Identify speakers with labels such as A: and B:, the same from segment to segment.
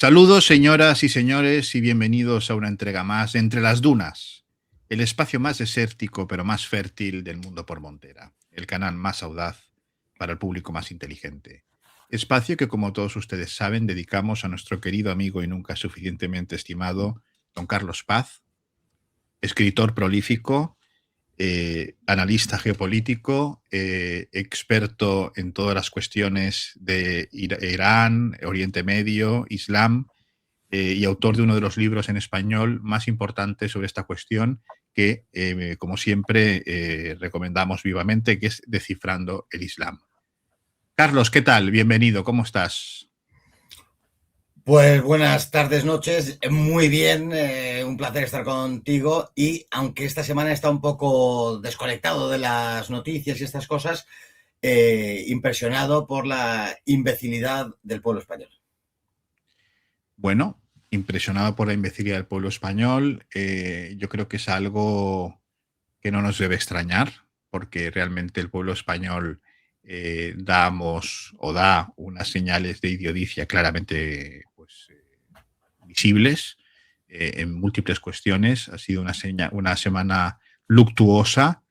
A: Saludos, señoras y señores, y bienvenidos a una entrega más de Entre las Dunas, el espacio más desértico pero más fértil del mundo por Montera, el canal más audaz para el público más inteligente. Espacio que, como todos ustedes saben, dedicamos a nuestro querido amigo y nunca suficientemente estimado don Carlos Paz, escritor prolífico, analista geopolítico, experto en todas las cuestiones de Irán, Oriente Medio, Islam, y autor de uno de los libros en español más importantes sobre esta cuestión que, como siempre, recomendamos vivamente, que es Descifrando el Islam. Carlos, ¿qué tal? Bienvenido, ¿cómo estás?
B: Pues buenas tardes, noches, muy bien, un placer estar contigo y aunque esta semana está un poco desconectado de las noticias y estas cosas, impresionado por la imbecilidad del pueblo español.
A: Bueno, impresionado por la imbecilidad del pueblo español, yo creo que es algo que no nos debe extrañar, porque realmente el pueblo español da unas señales de idiocia claramente visibles en múltiples cuestiones. Ha sido una semana luctuosa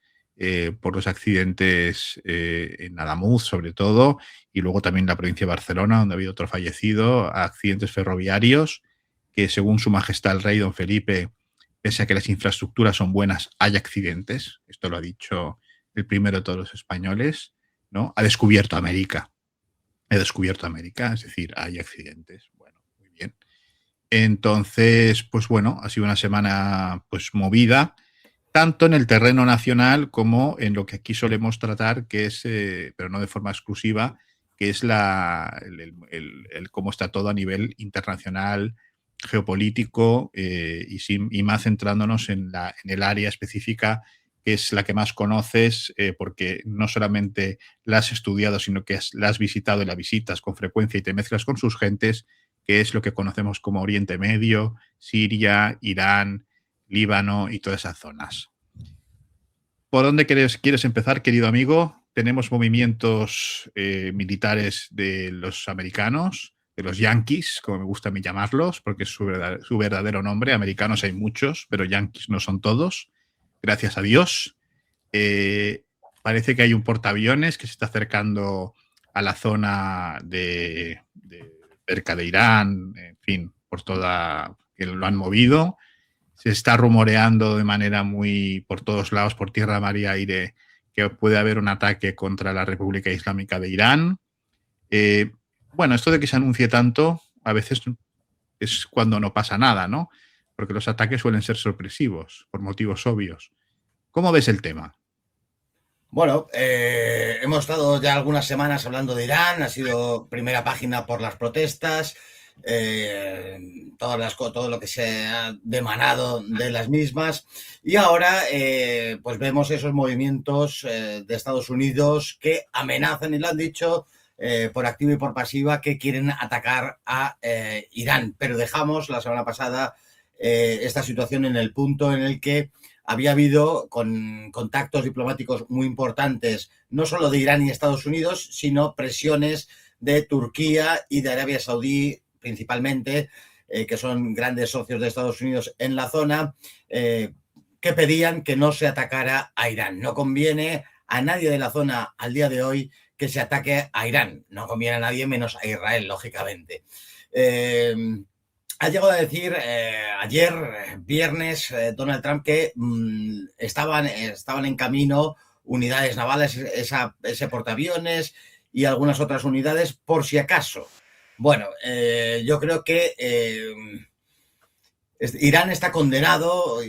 A: por los accidentes en Adamuz, sobre todo, y luego también en la provincia de Barcelona, donde ha habido otro fallecido, accidentes ferroviarios, que según Su Majestad el Rey Don Felipe, pese a que las infraestructuras son buenas, hay accidentes. Esto lo ha dicho el primero de todos los españoles, ¿no? Ha descubierto América. He descubierto América, es decir, hay accidentes. Bueno, muy bien. Entonces, pues bueno, ha sido una semana pues movida, tanto en el terreno nacional como en lo que aquí solemos tratar, que es, pero no de forma exclusiva, que es cómo está todo a nivel internacional, geopolítico, y más centrándonos en el área específica que es la que más conoces, porque no solamente la has estudiado, sino que la has visitado y la visitas con frecuencia y te mezclas con sus gentes, que es lo que conocemos como Oriente Medio, Siria, Irán, Líbano y todas esas zonas. ¿Por dónde quieres empezar, querido amigo? Tenemos movimientos militares de los americanos, de los yanquis, como me gusta a mí llamarlos, porque es su verdadero nombre. Americanos hay muchos, pero yanquis no son todos, gracias a Dios. Parece que hay un portaaviones que se está acercando a la zona cerca de Irán, en fin, que lo han movido. Se está rumoreando de manera muy por todos lados, por tierra, mar y aire, que puede haber un ataque contra la República Islámica de Irán. Bueno, esto de que se anuncie tanto, a veces es cuando no pasa nada, ¿no? Porque los ataques suelen ser sorpresivos, por motivos obvios. ¿Cómo ves el tema?
B: Bueno, hemos estado ya algunas semanas hablando de Irán, ha sido primera página por las protestas, todo lo que se ha demanado de las mismas y ahora pues vemos esos movimientos de Estados Unidos que amenazan, y lo han dicho por activa y por pasiva, que quieren atacar a Irán, pero dejamos la semana pasada esta situación en el punto en el que había habido contactos diplomáticos muy importantes, no solo de Irán y Estados Unidos, sino presiones de Turquía y de Arabia Saudí principalmente, que son grandes socios de Estados Unidos en la zona, que pedían que no se atacara a Irán. No conviene a nadie de la zona al día de hoy que se ataque a Irán. No conviene a nadie menos a Israel, lógicamente. Ha llegado a decir ayer, viernes, Donald Trump, que estaban en camino unidades navales, ese portaaviones y algunas otras unidades por si acaso. Bueno, yo creo que Irán está condenado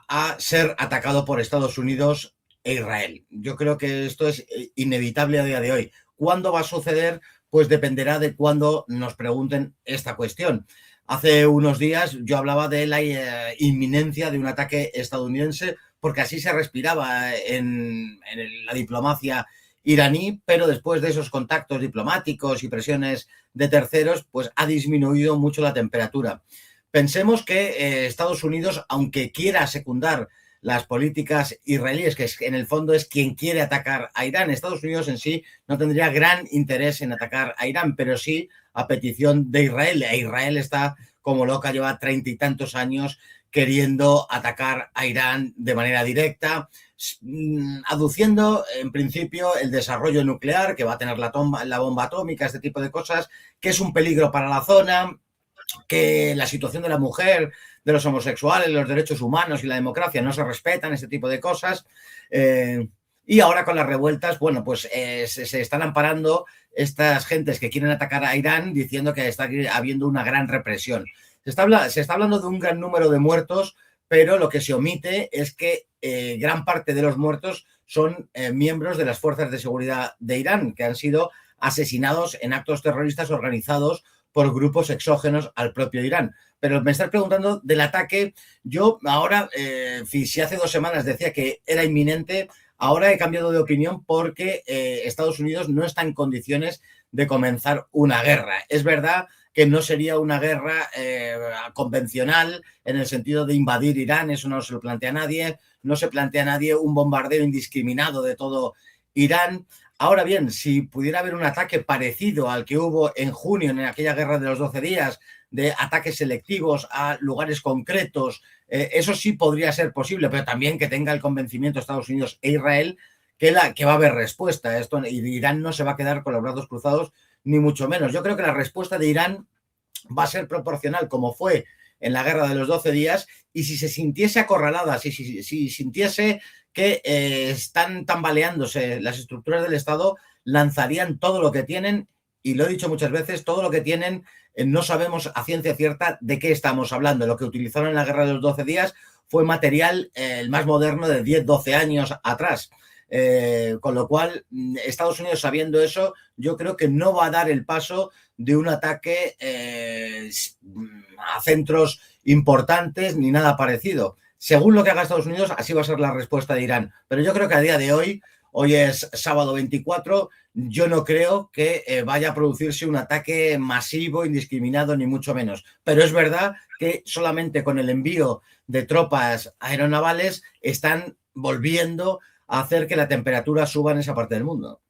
B: a ser atacado por Estados Unidos e Israel. Yo creo que esto es inevitable a día de hoy. ¿Cuándo va a suceder? Pues dependerá de cuándo nos pregunten esta cuestión. Hace unos días yo hablaba de la inminencia de un ataque estadounidense, porque así se respiraba en la diplomacia iraní, pero después de esos contactos diplomáticos y presiones de terceros, pues ha disminuido mucho la temperatura. Pensemos que Estados Unidos, aunque quiera secundar las políticas israelíes, que en el fondo es quien quiere atacar a Irán. Estados Unidos en sí no tendría gran interés en atacar a Irán, pero sí a petición de Israel. Israel está como loca, lleva 30 y tantos años queriendo atacar a Irán de manera directa, aduciendo en principio el desarrollo nuclear, que va a tener la bomba atómica, este tipo de cosas, que es un peligro para la zona, que la situación de la mujer, de los homosexuales, los derechos humanos y la democracia no se respetan, ese tipo de cosas. Y ahora con las revueltas, bueno, pues se están amparando estas gentes que quieren atacar a Irán diciendo que está habiendo una gran represión. Se está hablando de un gran número de muertos, pero lo que se omite es que gran parte de los muertos son miembros de las fuerzas de seguridad de Irán, que han sido asesinados en actos terroristas organizados por grupos exógenos al propio Irán. Pero me estás preguntando del ataque. Yo ahora, si hace 2 semanas decía que era inminente, ahora he cambiado de opinión porque Estados Unidos no está en condiciones de comenzar una guerra. Es verdad que no sería una guerra convencional en el sentido de invadir Irán, eso no se lo plantea nadie, no se plantea nadie un bombardeo indiscriminado de todo Irán. Ahora bien, si pudiera haber un ataque parecido al que hubo en junio en aquella guerra de los 12 días, de ataques selectivos a lugares concretos, eso sí podría ser posible, pero también que tenga el convencimiento Estados Unidos e Israel que va a haber respuesta. Irán no se va a quedar con los brazos cruzados, ni mucho menos. Yo creo que la respuesta de Irán va a ser proporcional, como fue en la guerra de los 12 días, y si se sintiese acorralada, si sintiese que están tambaleándose las estructuras del Estado, lanzarían todo lo que tienen, y lo he dicho muchas veces, todo lo que tienen, no sabemos a ciencia cierta de qué estamos hablando. Lo que utilizaron en la guerra de los 12 días fue material el más moderno de 10, 12 años atrás. Con lo cual, Estados Unidos, sabiendo eso, yo creo que no va a dar el paso de un ataque a centros importantes ni nada parecido. Según lo que haga Estados Unidos, así va a ser la respuesta de Irán. Pero yo creo que a día de hoy es sábado 24, yo no creo que vaya a producirse un ataque masivo, indiscriminado, ni mucho menos. Pero es verdad que solamente con el envío de tropas aeronavales están volviendo a hacer que la temperatura suba en esa parte del mundo.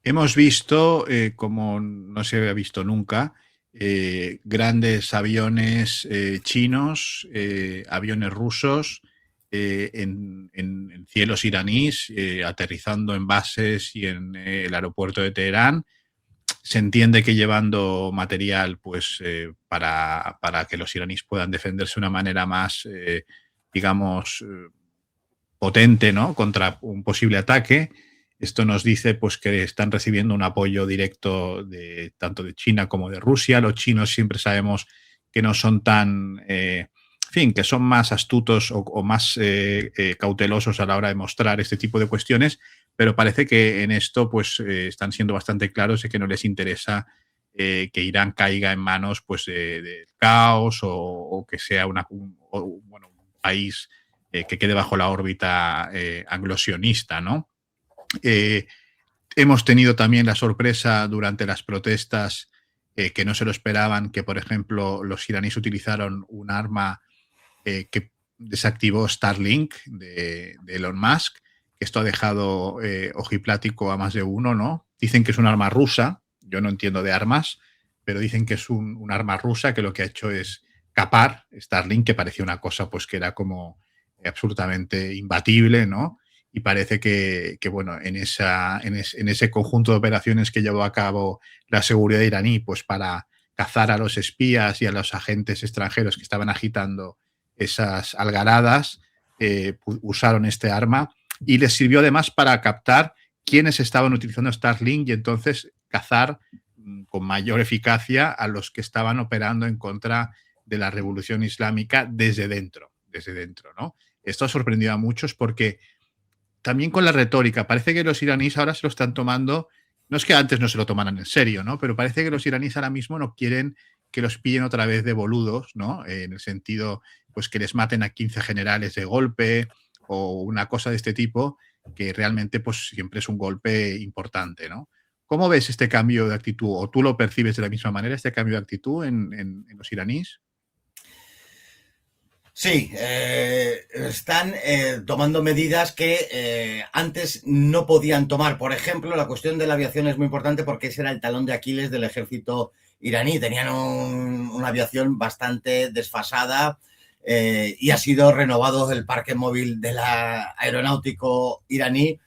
A: Hemos visto, como no se había visto nunca, grandes aviones chinos, aviones rusos en cielos iraníes, aterrizando en bases y en el aeropuerto de Teherán. Se entiende que llevando material pues, para que los iraníes puedan defenderse de una manera más, digamos, potente, ¿no?, contra un posible ataque. Esto nos dice pues, que están recibiendo un apoyo directo tanto de China como de Rusia. Los chinos siempre sabemos que no son tan, en fin, que son más astutos o más cautelosos a la hora de mostrar este tipo de cuestiones, pero parece que en esto pues, están siendo bastante claros de que no les interesa que Irán caiga en manos pues, del caos o que sea un país que quede bajo la órbita anglosionista, ¿no? Hemos tenido también la sorpresa durante las protestas que no se lo esperaban, que por ejemplo los iraníes utilizaron un arma que desactivó Starlink de Elon Musk, que esto ha dejado ojiplático a más de uno, ¿no? Dicen que es un arma rusa, yo no entiendo de armas, pero dicen que es un arma rusa que lo que ha hecho es capar Starlink, que parecía una cosa pues que era como absolutamente imbatible, ¿no? Y parece que bueno, en ese conjunto de operaciones que llevó a cabo la seguridad iraní, pues para cazar a los espías y a los agentes extranjeros que estaban agitando esas algaradas, usaron este arma y les sirvió además para captar quiénes estaban utilizando Starlink y entonces cazar con mayor eficacia a los que estaban operando en contra de la revolución islámica desde dentro, ¿no? Esto ha sorprendido a muchos porque también con la retórica, parece que los iraníes ahora se lo están tomando, no es que antes no se lo tomaran en serio, ¿no? Pero parece que los iraníes ahora mismo no quieren que los pillen otra vez de boludos, ¿no? En el sentido, pues que les maten a 15 generales de golpe o una cosa de este tipo, que realmente pues siempre es un golpe importante, ¿no? ¿Cómo ves este cambio de actitud? ¿O tú lo percibes de la misma manera, este cambio de actitud en los iraníes?
B: Sí, están tomando medidas que antes no podían tomar. Por ejemplo, la cuestión de la aviación es muy importante porque ese era el talón de Aquiles del ejército iraní. Tenían una aviación bastante desfasada y ha sido renovado el parque móvil del aeronáutico iraní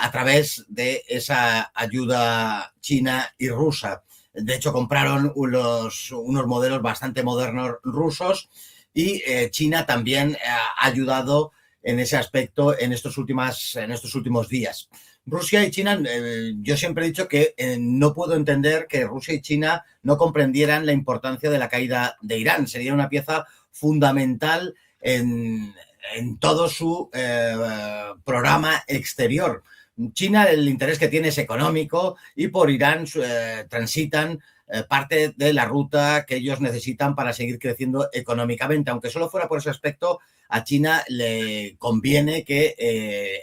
B: a través de esa ayuda china y rusa. De hecho, compraron unos modelos bastante modernos rusos y China también ha ayudado en ese aspecto en estos últimos días. Rusia y China, yo siempre he dicho que no puedo entender que Rusia y China no comprendieran la importancia de la caída de Irán. Sería una pieza fundamental en todo su programa exterior. China, el interés que tiene es económico y por Irán transitan parte de la ruta que ellos necesitan para seguir creciendo económicamente. Aunque solo fuera por ese aspecto, a China le conviene que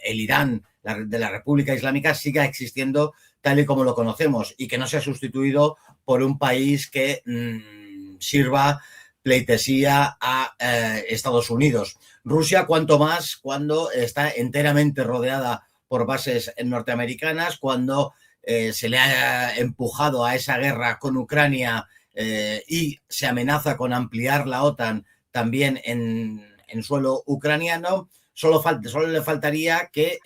B: el Irán de la República Islámica siga existiendo tal y como lo conocemos y que no sea sustituido por un país que sirva pleitesía a Estados Unidos. Rusia, cuanto más cuando está enteramente rodeada por bases norteamericanas, cuando se le ha empujado a esa guerra con Ucrania y se amenaza con ampliar la OTAN también en suelo ucraniano, solo le faltaría que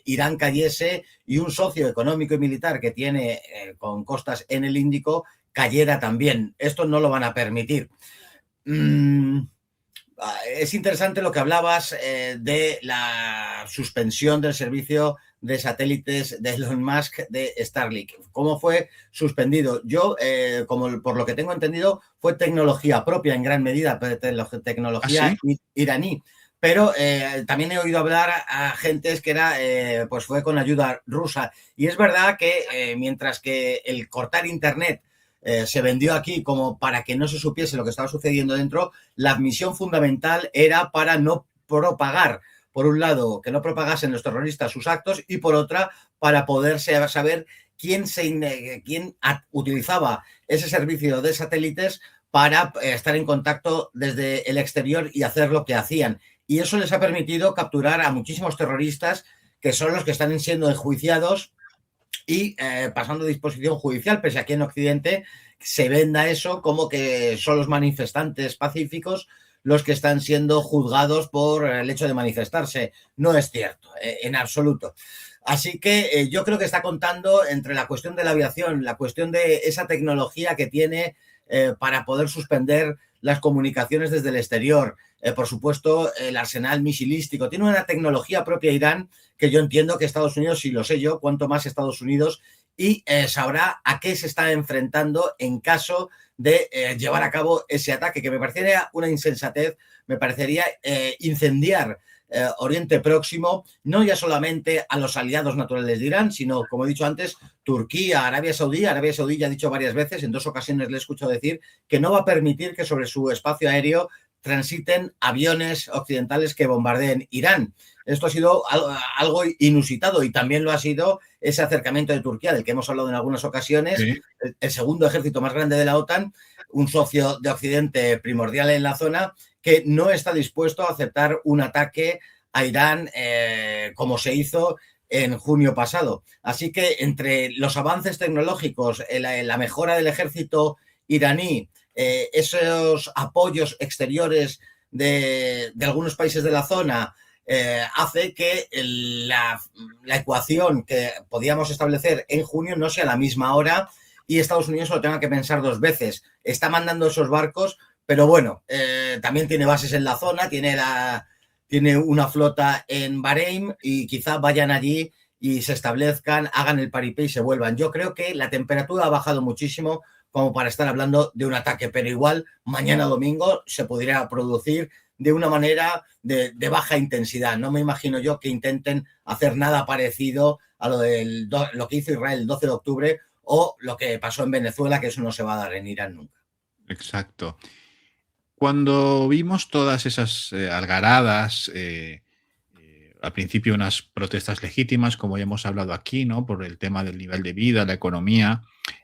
B: Irán cayese y un socio económico y militar que tiene con costas en el Índico cayera también. Esto no lo van a permitir. Es interesante lo que hablabas de la suspensión del servicio de satélites de Elon Musk de Starlink. ¿Cómo fue suspendido? Yo, como por lo que tengo entendido, fue tecnología propia en gran medida, tecnología iraní. Pero también he oído hablar a gentes que pues fue con ayuda rusa. Y es verdad que mientras que el cortar internet se vendió aquí como para que no se supiese lo que estaba sucediendo dentro, la misión fundamental era para no propagar, por un lado, que no propagasen los terroristas sus actos y por otra, para poder saber quién utilizaba ese servicio de satélites para estar en contacto desde el exterior y hacer lo que hacían. Y eso les ha permitido capturar a muchísimos terroristas que son los que están siendo enjuiciados y pasando a disposición judicial, pese a que en Occidente se venda eso como que son los manifestantes pacíficos los que están siendo juzgados por el hecho de manifestarse. No es cierto, en absoluto. Así que yo creo que está contando entre la cuestión de la aviación, la cuestión de esa tecnología que tiene para poder suspender las comunicaciones desde el exterior. Por supuesto, el arsenal misilístico. Tiene una tecnología propia Irán que yo entiendo que Estados Unidos, si lo sé yo, cuanto más Estados Unidos, y sabrá a qué se está enfrentando en caso de llevar a cabo ese ataque, que me parecería una insensatez, me parecería incendiar Oriente Próximo, no ya solamente a los aliados naturales de Irán, sino, como he dicho antes, Turquía, Arabia Saudí. Arabia Saudí ya ha dicho varias veces, en 2 ocasiones le he escuchado decir, que no va a permitir que sobre su espacio aéreo transiten aviones occidentales que bombardeen Irán. Esto ha sido algo inusitado y también lo ha sido ese acercamiento de Turquía, del que hemos hablado en algunas ocasiones, sí. El segundo ejército más grande de la OTAN, un socio de Occidente primordial en la zona, que no está dispuesto a aceptar un ataque a Irán como se hizo en junio pasado. Así que entre los avances tecnológicos, la mejora del ejército iraní, esos apoyos exteriores de algunos países de la zona, hace que la ecuación que podíamos establecer en junio no sea la misma ahora y Estados Unidos lo tenga que pensar 2 veces. Está mandando esos barcos, pero bueno, también tiene bases en la zona, tiene una flota en Bahrein y quizá vayan allí y se establezcan, hagan el paripé y se vuelvan. Yo creo que la temperatura ha bajado muchísimo como para estar hablando de un ataque, pero igual mañana domingo se podría producir de una manera de baja intensidad. No me imagino yo que intenten hacer nada parecido a lo que hizo Israel el 12 de octubre o lo que pasó en Venezuela, que eso no se va a dar en Irán nunca.
A: Exacto. Cuando vimos todas esas algaradas, al principio unas protestas legítimas, como ya hemos hablado aquí, ¿no? Por el tema del nivel de vida, la economía,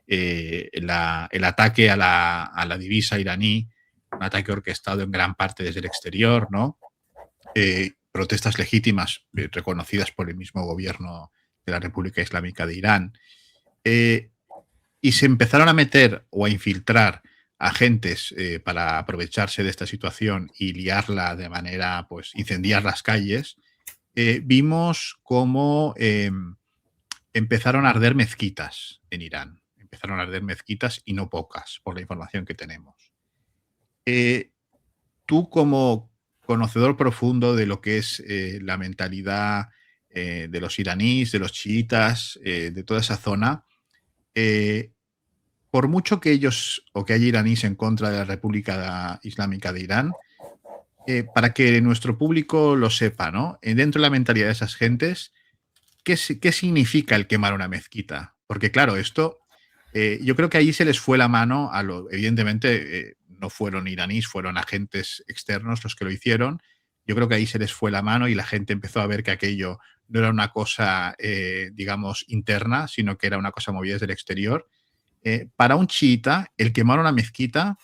A: el ataque a la divisa iraní, un ataque orquestado en gran parte desde el exterior, ¿no? Protestas legítimas reconocidas por el mismo gobierno de la República Islámica de Irán. Y se empezaron a meter o a infiltrar agentes para aprovecharse de esta situación y liarla de manera, pues, incendiar las calles. Vimos cómo empezaron a arder mezquitas en Irán. Empezaron a arder mezquitas y no pocas, por la información que tenemos. Tú, como conocedor profundo de lo que es la mentalidad de los iraníes, de los chiitas, de toda esa zona, por mucho que ellos o que haya iraníes en contra de la República Islámica de Irán, para que nuestro público lo sepa, ¿no? Dentro de la mentalidad de esas gentes, ¿qué significa el quemar una mezquita? Porque claro, esto, yo creo que ahí se les fue la mano evidentemente, no fueron iraníes, fueron agentes externos los que lo hicieron. Yo creo que ahí se les fue la mano y la gente empezó a ver que aquello no era una cosa, digamos, interna, sino que era una cosa movida desde el exterior. Para un chiita, el quemar una mezquita,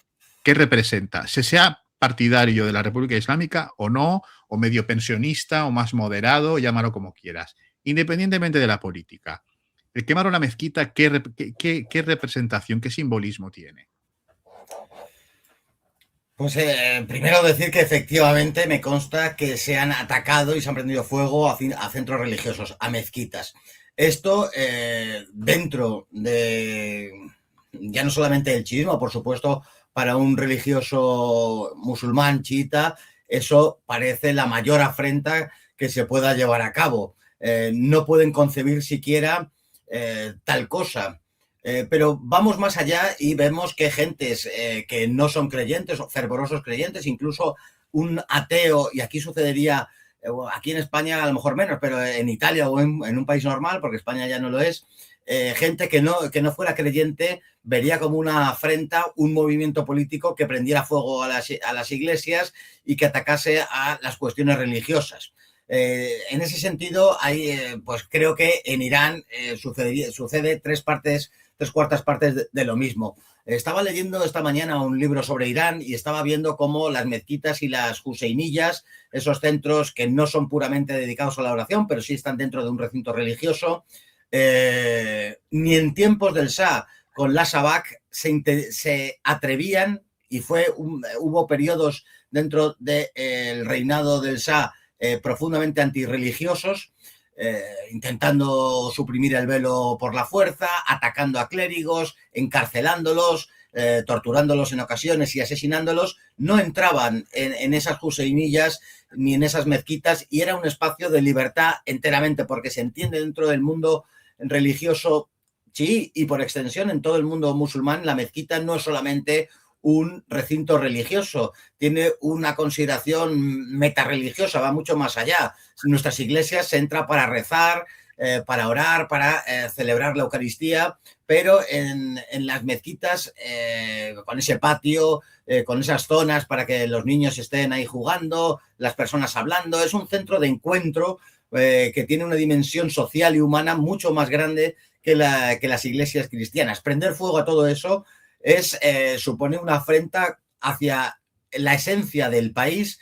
A: ¿qué representa? Se sea partidario de la República Islámica o no, o medio pensionista, o más moderado, llámalo como quieras, independientemente de la política. El quemar una mezquita, ¿qué representación, qué simbolismo tiene?
B: Pues primero decir que efectivamente me consta que se han atacado y se han prendido fuego a centros religiosos, a mezquitas. Esto dentro de, ya no solamente el chiismo, por supuesto, para un religioso musulmán chiita, eso parece la mayor afrenta que se pueda llevar a cabo. No pueden concebir siquiera tal cosa. Pero vamos más allá y vemos que gentes que no son creyentes o fervorosos creyentes, incluso un ateo, y aquí sucedería, aquí en España a lo mejor menos, pero en Italia o en un país normal, porque España ya no lo es, gente que no fuera creyente vería como una afrenta un movimiento político que prendiera fuego a las iglesias y que atacase a las cuestiones religiosas. En ese sentido, pues creo que en Irán sucede tres cuartas partes de lo mismo. Estaba leyendo esta mañana un libro sobre Irán y estaba viendo cómo las mezquitas y las huseiniyas, esos centros que no son puramente dedicados a la oración, pero sí están dentro de un recinto religioso, ni en tiempos del Shah con la Shabak se atrevían, y hubo periodos dentro del reinado del Shah profundamente antirreligiosos, intentando suprimir el velo por la fuerza, atacando a clérigos, encarcelándolos, torturándolos en ocasiones y asesinándolos. No entraban en esas huseiniyas ni en esas mezquitas, y era un espacio de libertad enteramente, porque se entiende dentro del mundo religioso chií y por extensión en todo el mundo musulmán, la mezquita no es solamente un recinto religioso, tiene una consideración metareligiosa, va mucho más allá. En nuestras iglesias se entra para rezar, para orar, para celebrar la Eucaristía, pero en las mezquitas, con ese patio, con esas zonas para que los niños estén ahí jugando, las personas hablando, es un centro de encuentro que tiene una dimensión social y humana mucho más grande que las iglesias cristianas. Prender fuego a todo eso supone una afrenta hacia la esencia del país,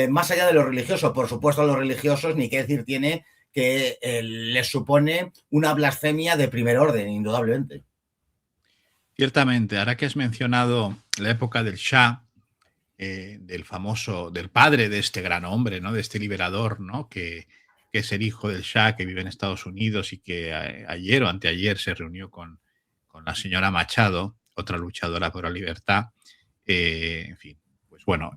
B: más allá de lo religioso. Por supuesto, a los religiosos ni qué decir tiene que les supone una blasfemia de primer orden, indudablemente.
A: Ciertamente, ahora que has mencionado la época del Shah, del padre de este gran hombre, ¿no? De este liberador, ¿no? Que es el hijo del Shah, que vive en Estados Unidos y que ayer o anteayer se reunió con la señora Machado, otra luchadora por la libertad. En fin, pues bueno,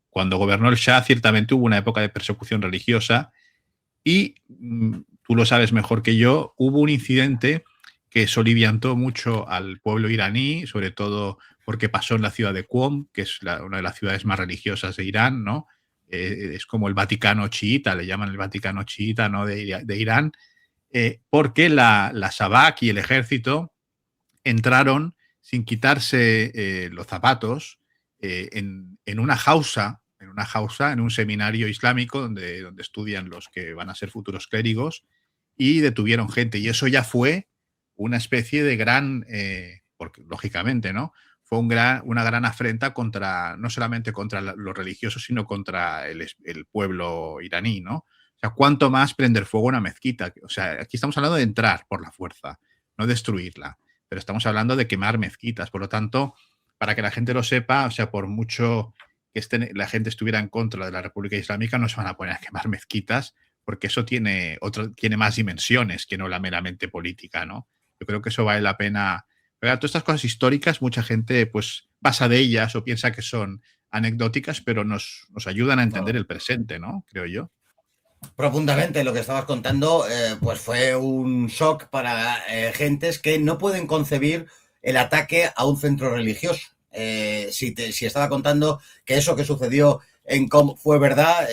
A: cuando gobernó el Shah, ciertamente hubo una época de persecución religiosa y tú lo sabes mejor que yo, hubo un incidente que soliviantó mucho al pueblo iraní, sobre todo porque pasó en la ciudad de Qom, que es una de las ciudades más religiosas de Irán, ¿no? Es como el Vaticano chiita, le llaman el Vaticano chiita, ¿no? de Irán, porque la Shabak y el ejército entraron sin quitarse los zapatos en una jausa, en un seminario islámico donde estudian los que van a ser futuros clérigos, y detuvieron gente. Y eso ya fue una especie de gran, porque lógicamente, ¿no? fue una gran afrenta contra, no solamente contra los religiosos, sino contra el pueblo iraní, ¿no? O sea, ¿cuánto más prender fuego una mezquita? O sea, aquí estamos hablando de entrar por la fuerza, no destruirla, pero estamos hablando de quemar mezquitas. Por lo tanto, para que la gente lo sepa, o sea, por mucho que la gente estuviera en contra de la República Islámica, no se van a poner a quemar mezquitas, porque eso tiene más dimensiones que no la meramente política, ¿no? Yo creo que eso vale la pena. Pero todas estas cosas históricas, mucha gente pues pasa de ellas o piensa que son anecdóticas, pero nos ayudan a entender el presente, ¿no? Creo yo.
B: Profundamente lo que estabas contando, pues fue un shock para gentes que no pueden concebir el ataque a un centro religioso. Si estaba contando que eso que sucedió en Com fue verdad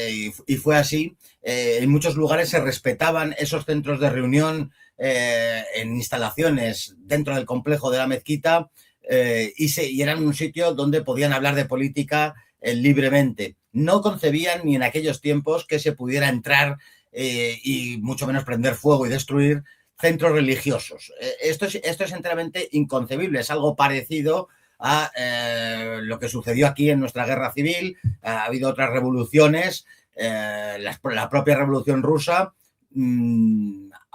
B: y fue así, en muchos lugares se respetaban esos centros de reunión en instalaciones dentro del complejo de la mezquita y eran un sitio donde podían hablar de política libremente. No concebían ni en aquellos tiempos que se pudiera entrar y mucho menos prender fuego y destruir centros religiosos. Esto es enteramente inconcebible, es algo parecido a lo que sucedió aquí en nuestra guerra civil. Ha habido otras revoluciones, la propia revolución rusa,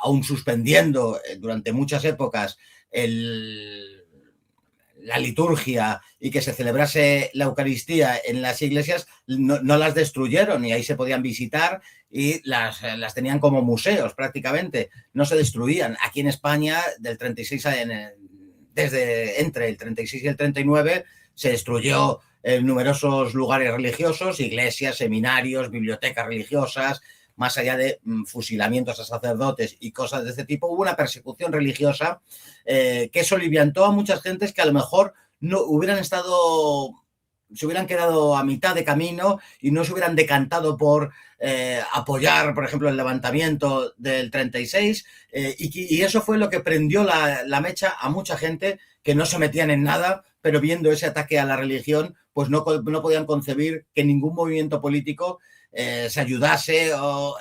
B: aún suspendiendo durante muchas épocas la liturgia y que se celebrase la Eucaristía en las iglesias, no las destruyeron y ahí se podían visitar y las tenían como museos prácticamente, no se destruían. Aquí en España, del 36 entre el 36 y el 39, se destruyó en numerosos lugares religiosos, iglesias, seminarios, bibliotecas religiosas. Más allá de fusilamientos a sacerdotes y cosas de este tipo, hubo una persecución religiosa que soliviantó a muchas gentes que a lo mejor no se hubieran quedado a mitad de camino y no se hubieran decantado por apoyar, por ejemplo, el levantamiento del 36 y eso fue lo que prendió la mecha a mucha gente que no se metían en nada, pero viendo ese ataque a la religión, pues no podían concebir que ningún movimiento político se ayudase o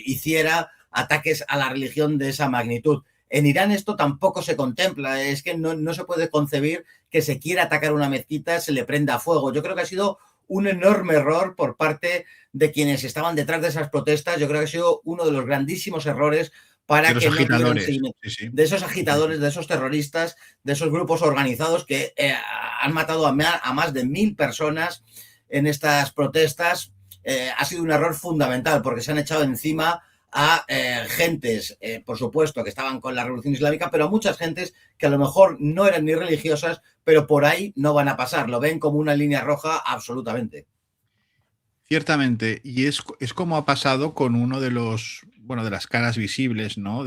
B: hiciera ataques a la religión de esa magnitud. En Irán esto tampoco se contempla, es que no se puede concebir que se quiera atacar una mezquita, se le prenda fuego. Yo creo que ha sido un enorme error por parte de quienes estaban detrás de esas protestas. Yo creo que ha sido uno de los grandísimos errores para que no tuvieran seguimiento. Sí. De esos agitadores, de esos terroristas, de esos grupos organizados que han matado a más de 1000 personas en estas protestas. Ha sido un error fundamental porque se han echado encima a gentes, por supuesto, que estaban con la Revolución Islámica, pero a muchas gentes que a lo mejor no eran ni religiosas, pero por ahí no van a pasar, lo ven como una línea roja absolutamente.
A: Ciertamente, y es como ha pasado con uno de de las caras visibles, ¿no?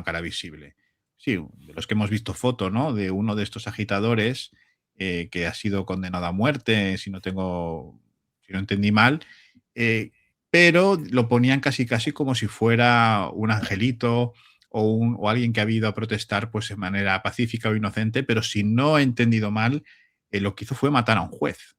A: Cara visible. Sí, de los que hemos visto foto, ¿no? De uno de estos agitadores que ha sido condenado a muerte, si no entendí mal, pero lo ponían casi como si fuera un angelito o alguien que ha ido a protestar pues de manera pacífica o inocente, pero si no he entendido mal, lo que hizo fue matar a un juez.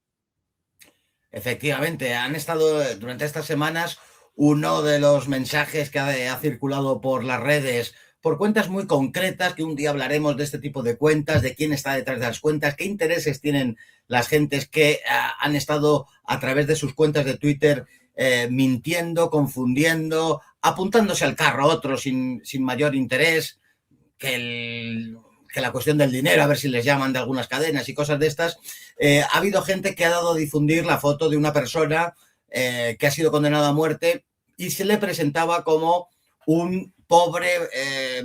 B: Efectivamente, han estado durante estas semanas uno de los mensajes que ha circulado por las redes, por cuentas muy concretas, que un día hablaremos de este tipo de cuentas, de quién está detrás de las cuentas, qué intereses tienen las gentes que han estado a través de sus cuentas de Twitter mintiendo, confundiendo, apuntándose al carro a otros sin mayor interés que la cuestión del dinero, a ver si les llaman de algunas cadenas y cosas de estas. Ha habido gente que ha dado a difundir la foto de una persona que ha sido condenada a muerte y se le presentaba como un pobre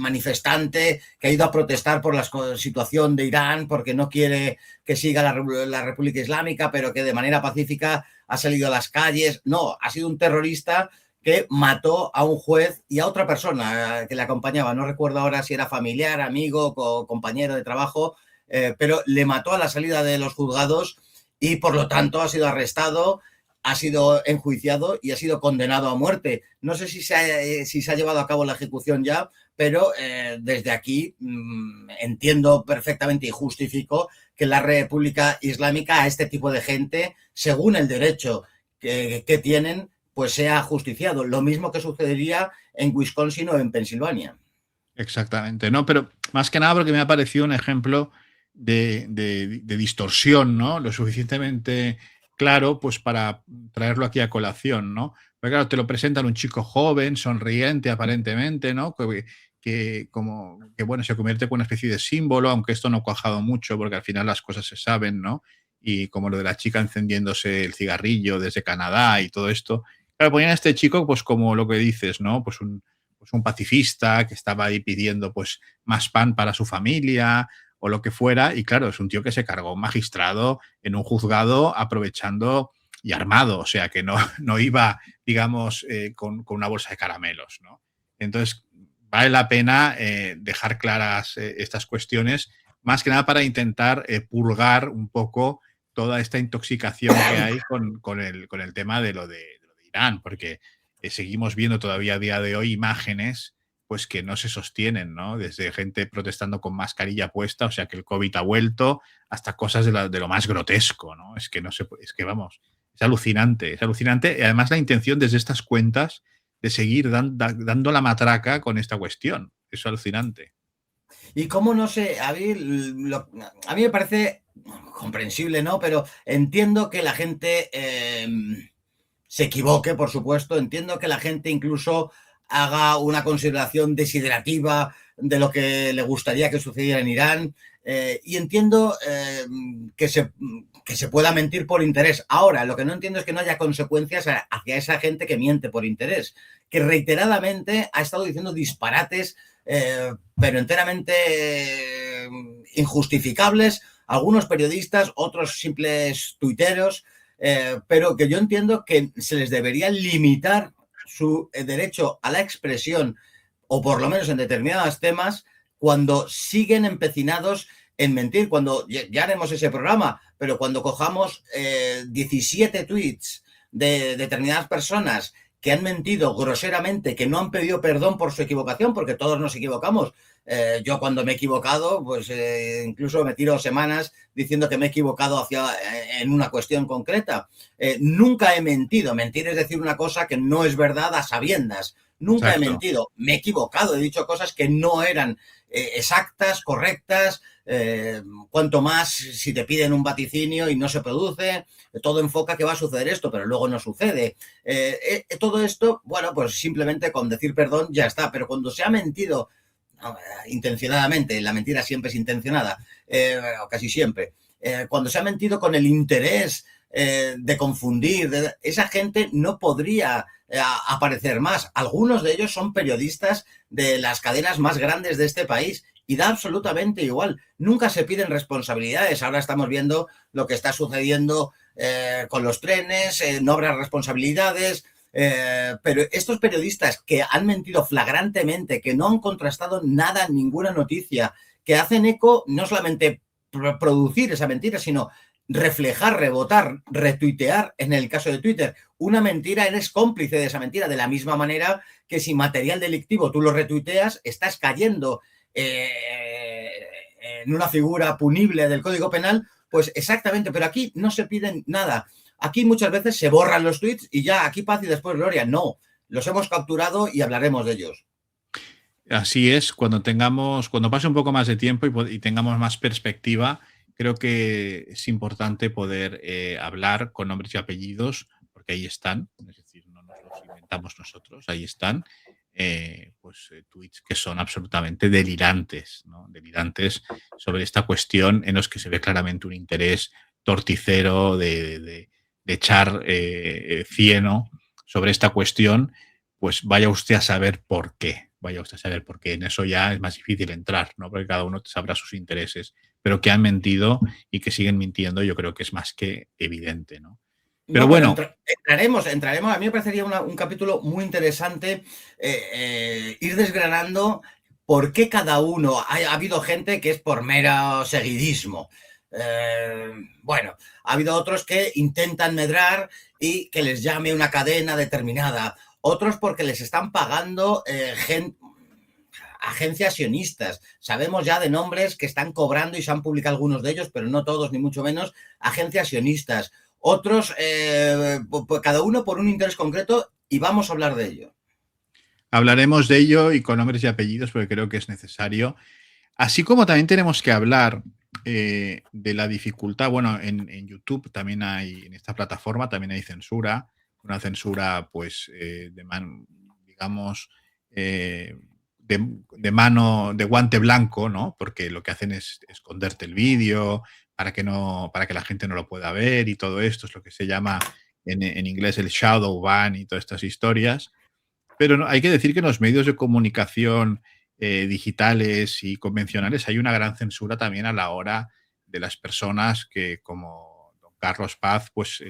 B: manifestante que ha ido a protestar por la situación de Irán porque no quiere que siga la República Islámica, pero que de manera pacífica ha salido a las calles. No, ha sido un terrorista que mató a un juez y a otra persona que le acompañaba. No recuerdo ahora si era familiar, amigo, compañero de trabajo, pero le mató a la salida de los juzgados y por lo tanto ha sido arrestado, ha sido enjuiciado y ha sido condenado a muerte. No sé si se ha llevado a cabo la ejecución ya, pero desde aquí entiendo perfectamente y justifico que la República Islámica a este tipo de gente, según el derecho que tienen, pues sea justiciado. Lo mismo que sucedería en Wisconsin o en Pensilvania.
A: Exactamente, no, pero más que nada porque me ha parecido un ejemplo de distorsión, ¿no? Lo suficientemente claro, pues para traerlo aquí a colación, ¿no? Pero claro, te lo presentan un chico joven, sonriente aparentemente, ¿no? Bueno, se convierte en una especie de símbolo, aunque esto no ha cuajado mucho, porque al final las cosas se saben, ¿no? Y como lo de la chica encendiéndose el cigarrillo desde Canadá y todo esto. Claro, ponían a este chico, pues como lo que dices, ¿no? Pues un pacifista que estaba ahí pidiendo, pues, más pan para su familia, o lo que fuera, y claro, es un tío que se cargó un magistrado en un juzgado aprovechando y armado, o sea, que no, no iba, digamos, con una bolsa de caramelos, ¿no? Entonces, vale la pena dejar claras estas cuestiones, más que nada para intentar purgar un poco toda esta intoxicación que hay con el tema de lo de Irán, porque seguimos viendo todavía a día de hoy imágenes pues que no se sostienen, ¿no? Desde gente protestando con mascarilla puesta, o sea que el COVID ha vuelto, hasta cosas de lo más grotesco, ¿no? Es que no se, es que vamos, es alucinante, es alucinante. Y además la intención desde estas cuentas de seguir dando la matraca con esta cuestión. Es alucinante.
B: Y cómo no sé, a mí me parece comprensible, ¿no? Pero entiendo que la gente se equivoque, por supuesto. Entiendo que la gente incluso haga una consideración desiderativa de lo que le gustaría que sucediera en Irán. Y entiendo que se pueda mentir por interés. Ahora, lo que no entiendo es que no haya consecuencias hacia esa gente que miente por interés, que reiteradamente ha estado diciendo disparates, pero enteramente injustificables, algunos periodistas, otros simples tuiteros, pero que yo entiendo que se les debería limitar su derecho a la expresión, o por lo menos en determinados temas, cuando siguen empecinados en mentir, cuando ya haremos ese programa, pero cuando cojamos 17 tweets de determinadas personas que han mentido groseramente, que no han pedido perdón por su equivocación, porque todos nos equivocamos. Yo cuando me he equivocado, pues incluso me tiro semanas diciendo que me he equivocado en una cuestión concreta. Nunca he mentido. Mentir es decir una cosa que no es verdad a sabiendas. Nunca he
A: Exacto.
B: mentido. Me he equivocado, he dicho cosas que no eran exactas, correctas. Cuanto más si te piden un vaticinio y no se produce, todo enfoca que va a suceder esto, pero luego no sucede. Todo esto, bueno, pues simplemente con decir perdón ya está, pero cuando se ha mentido intencionadamente, la mentira siempre es intencionada, o casi siempre, cuando se ha mentido con el interés de confundir, esa gente no podría aparecer más. Algunos de ellos son periodistas de las cadenas más grandes de este país y da absolutamente igual. Nunca se piden responsabilidades. Ahora estamos viendo lo que está sucediendo con los trenes, no habrá responsabilidades. Pero estos periodistas que han mentido flagrantemente, que no han contrastado nada, ninguna noticia, que hacen eco, no solamente producir esa mentira, sino reflejar, rebotar, retuitear, en el caso de Twitter, una mentira, eres cómplice de esa mentira, de la misma manera que si material delictivo tú lo retuiteas, estás cayendo en una figura punible del Código Penal, pues exactamente, pero aquí no se piden nada. Aquí muchas veces se borran los tweets y ya, aquí paz y después gloria. No, los hemos capturado y hablaremos de ellos.
A: Así es, cuando pase un poco más de tiempo y tengamos más perspectiva, creo que es importante poder hablar con nombres y apellidos, porque ahí están, es decir, no nos los inventamos nosotros, ahí están, tweets que son absolutamente delirantes, ¿no? Delirantes sobre esta cuestión en los que se ve claramente un interés torticero de echar cieno sobre esta cuestión, pues vaya usted a saber por qué. Vaya usted a saber, porque en eso ya es más difícil entrar, ¿no? Porque cada uno sabrá sus intereses. Pero que han mentido y que siguen mintiendo, yo creo que es más que evidente, ¿no? Pero
B: No, pero
A: bueno.
B: entraremos. A mí me parecería un capítulo muy interesante ir desgranando por qué cada uno. Ha habido gente que es por mero seguidismo. Bueno, ha habido otros que intentan medrar y que les llame una cadena determinada. Otros porque les están pagando agencias sionistas. Sabemos ya de nombres que están cobrando y se han publicado algunos de ellos, pero no todos, ni mucho menos, agencias sionistas. Otros, cada uno por un interés concreto, y vamos a hablar de ello.
A: Hablaremos de ello y con nombres y apellidos porque creo que es necesario. Así como también tenemos que hablar de la dificultad, bueno, en YouTube también hay, en esta plataforma también hay censura, una censura, pues, digamos, eh, de mano, de guante blanco, ¿no? Porque lo que hacen es esconderte el vídeo para que la gente no lo pueda ver y todo esto es lo que se llama en inglés el shadow ban y todas estas historias. Pero no, hay que decir que en los medios de comunicación digitales y convencionales hay una gran censura también a la hora de las personas que, como don Carlos Paz, pues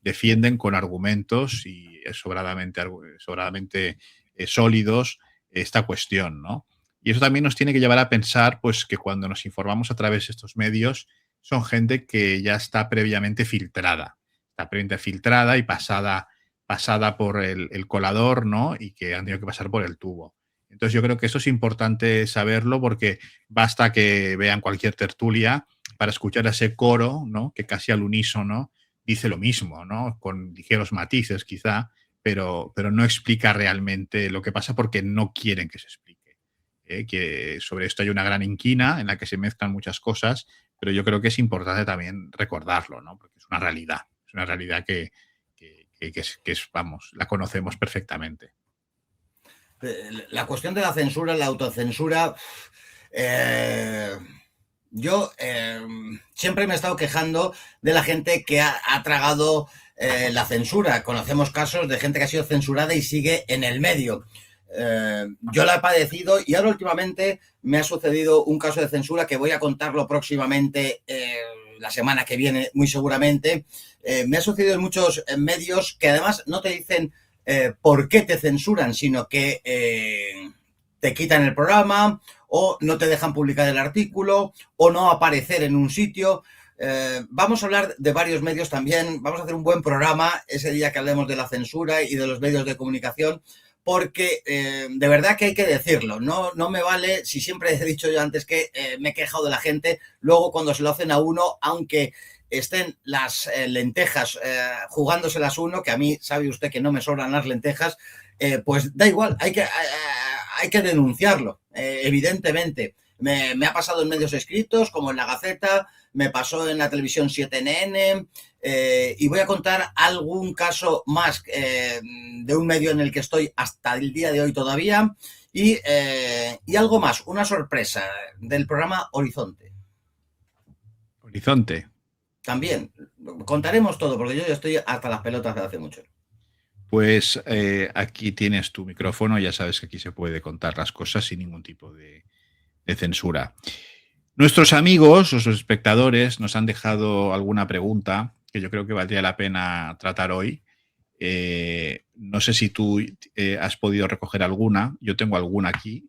A: defienden con argumentos y sobradamente sólidos esta cuestión, ¿no? Y eso también nos tiene que llevar a pensar, pues, que cuando nos informamos a través de estos medios son gente que ya está previamente filtrada y pasada por el colador, ¿no? Y que han tenido que pasar por el tubo. Entonces yo creo que eso es importante saberlo porque basta que vean cualquier tertulia para escuchar ese coro, ¿no? Que casi al unísono dice lo mismo, ¿no? Con ligeros matices quizá, pero no explica realmente lo que pasa porque no quieren que se explique. Que sobre esto hay una gran inquina en la que se mezclan muchas cosas, pero yo creo que es importante también recordarlo, ¿no? Porque es una realidad vamos, la conocemos perfectamente.
B: La cuestión de la censura, la autocensura, yo siempre me he estado quejando de la gente que ha tragado la censura. Conocemos casos de gente que ha sido censurada y sigue en el medio. Yo la he padecido y ahora últimamente me ha sucedido un caso de censura que voy a contarlo próximamente, la semana que viene, muy seguramente. Me ha sucedido en muchos medios que además no te dicen por qué te censuran, sino que te quitan el programa o no te dejan publicar el artículo o no aparecer en un sitio. Vamos a hablar de varios medios también, vamos a hacer un buen programa ese día que hablemos de la censura y de los medios de comunicación, porque de verdad que hay que decirlo, no me vale, si siempre he dicho yo antes que me he quejado de la gente, luego cuando se lo hacen a uno, aunque estén las lentejas jugándoselas uno, que a mí sabe usted que no me sobran las lentejas, pues da igual, hay que denunciarlo, evidentemente. Me ha pasado en medios escritos, como en La Gaceta, me pasó en la televisión 7NN, y voy a contar algún caso más de un medio en el que estoy hasta el día de hoy todavía, y algo más, una sorpresa del programa Horizonte.
A: Horizonte.
B: También, contaremos todo, porque yo ya estoy hasta las pelotas de hace mucho.
A: Pues aquí tienes tu micrófono, ya sabes que aquí se puede contar las cosas sin ningún tipo de censura. Nuestros amigos, los espectadores, nos han dejado alguna pregunta que yo creo que valdría la pena tratar hoy. No sé si tú has podido recoger alguna, yo tengo alguna aquí,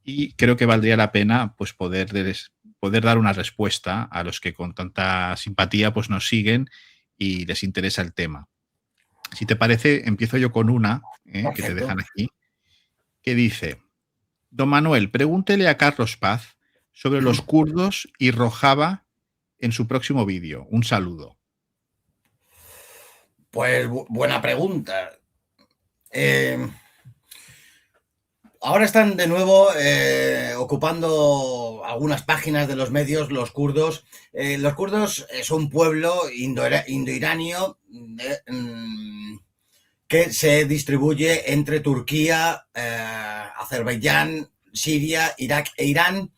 A: y creo que valdría la pena pues, poder dar una respuesta a los que con tanta simpatía pues, nos siguen y les interesa el tema. Si te parece, empiezo yo con una que te dejan aquí, que dice: Don Manuel, pregúntele a Carlos Paz sobre los kurdos y Rojava en su próximo vídeo. Un saludo.
B: Pues buena pregunta. Ahora están de nuevo ocupando algunas páginas de los medios los kurdos. Los kurdos es un pueblo indoiranio que se distribuye entre Turquía, Azerbaiyán, Siria, Irak e Irán,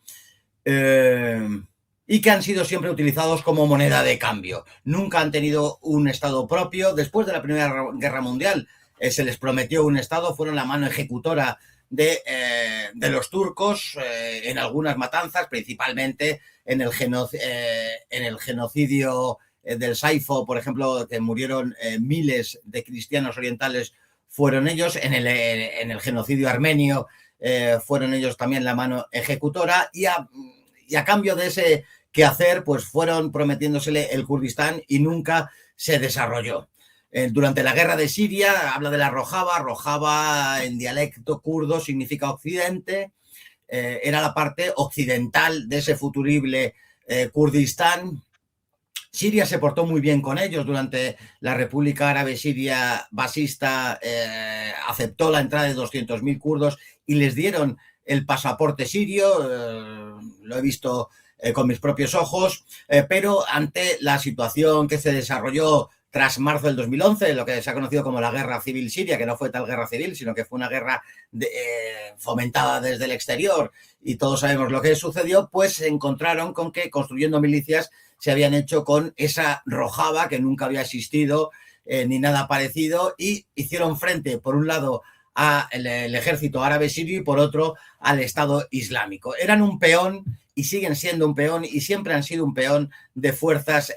B: y que han sido siempre utilizados como moneda de cambio. Nunca han tenido un estado propio. Después de la Primera Guerra Mundial se les prometió un estado, fueron la mano ejecutora de los turcos en algunas matanzas, principalmente en el genocidio del Saifo, por ejemplo, que murieron miles de cristianos orientales, fueron ellos. En el genocidio armenio fueron ellos también la mano ejecutora, y a cambio de ese quehacer, pues fueron prometiéndosele el Kurdistán y nunca se desarrolló. Durante la guerra de Siria habla de la Rojava. Rojava en dialecto kurdo significa occidente. Era la parte occidental de ese futurible Kurdistán. Siria se portó muy bien con ellos. Durante la República Árabe Siria basista aceptó la entrada de 200.000 kurdos y les dieron el pasaporte sirio. Lo he visto con mis propios ojos, pero ante la situación que se desarrolló tras marzo del 2011, lo que se ha conocido como la guerra civil siria, que no fue tal guerra civil, sino que fue una guerra fomentada desde el exterior, y todos sabemos lo que sucedió, pues se encontraron con que construyendo milicias se habían hecho con esa rojava que nunca había existido ni nada parecido, y hicieron frente, por un lado, al ejército árabe sirio y por otro al Estado Islámico. Eran un peón y siguen siendo un peón y siempre han sido un peón de fuerzas,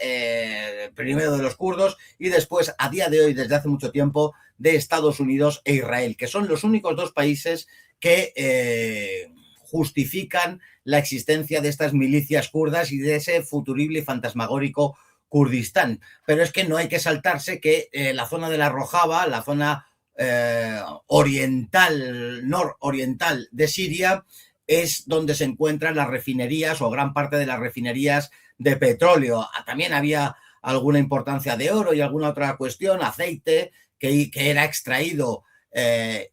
B: primero de los kurdos y después, a día de hoy, desde hace mucho tiempo, de Estados Unidos e Israel, que son los únicos dos países que justifican la existencia de estas milicias kurdas y de ese futurible y fantasmagórico Kurdistán. Pero es que no hay que saltarse que la zona de la Rojava, la zona oriental, nororiental de Siria, es donde se encuentran las refinerías o gran parte de las refinerías de petróleo. También había alguna importancia de oro y alguna otra cuestión, aceite, que era extraído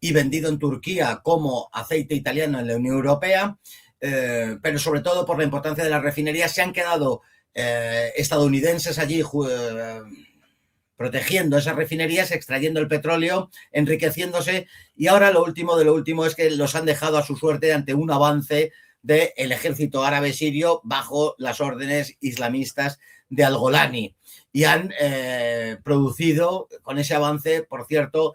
B: y vendido en Turquía como aceite italiano en la Unión Europea, pero sobre todo por la importancia de las refinerías se han quedado estadounidenses allí protegiendo esas refinerías, extrayendo el petróleo, enriqueciéndose, y ahora lo último de lo último es que los han dejado a su suerte ante un avance del ejército árabe sirio bajo las órdenes islamistas de Al-Golani, y han producido, con ese avance, por cierto,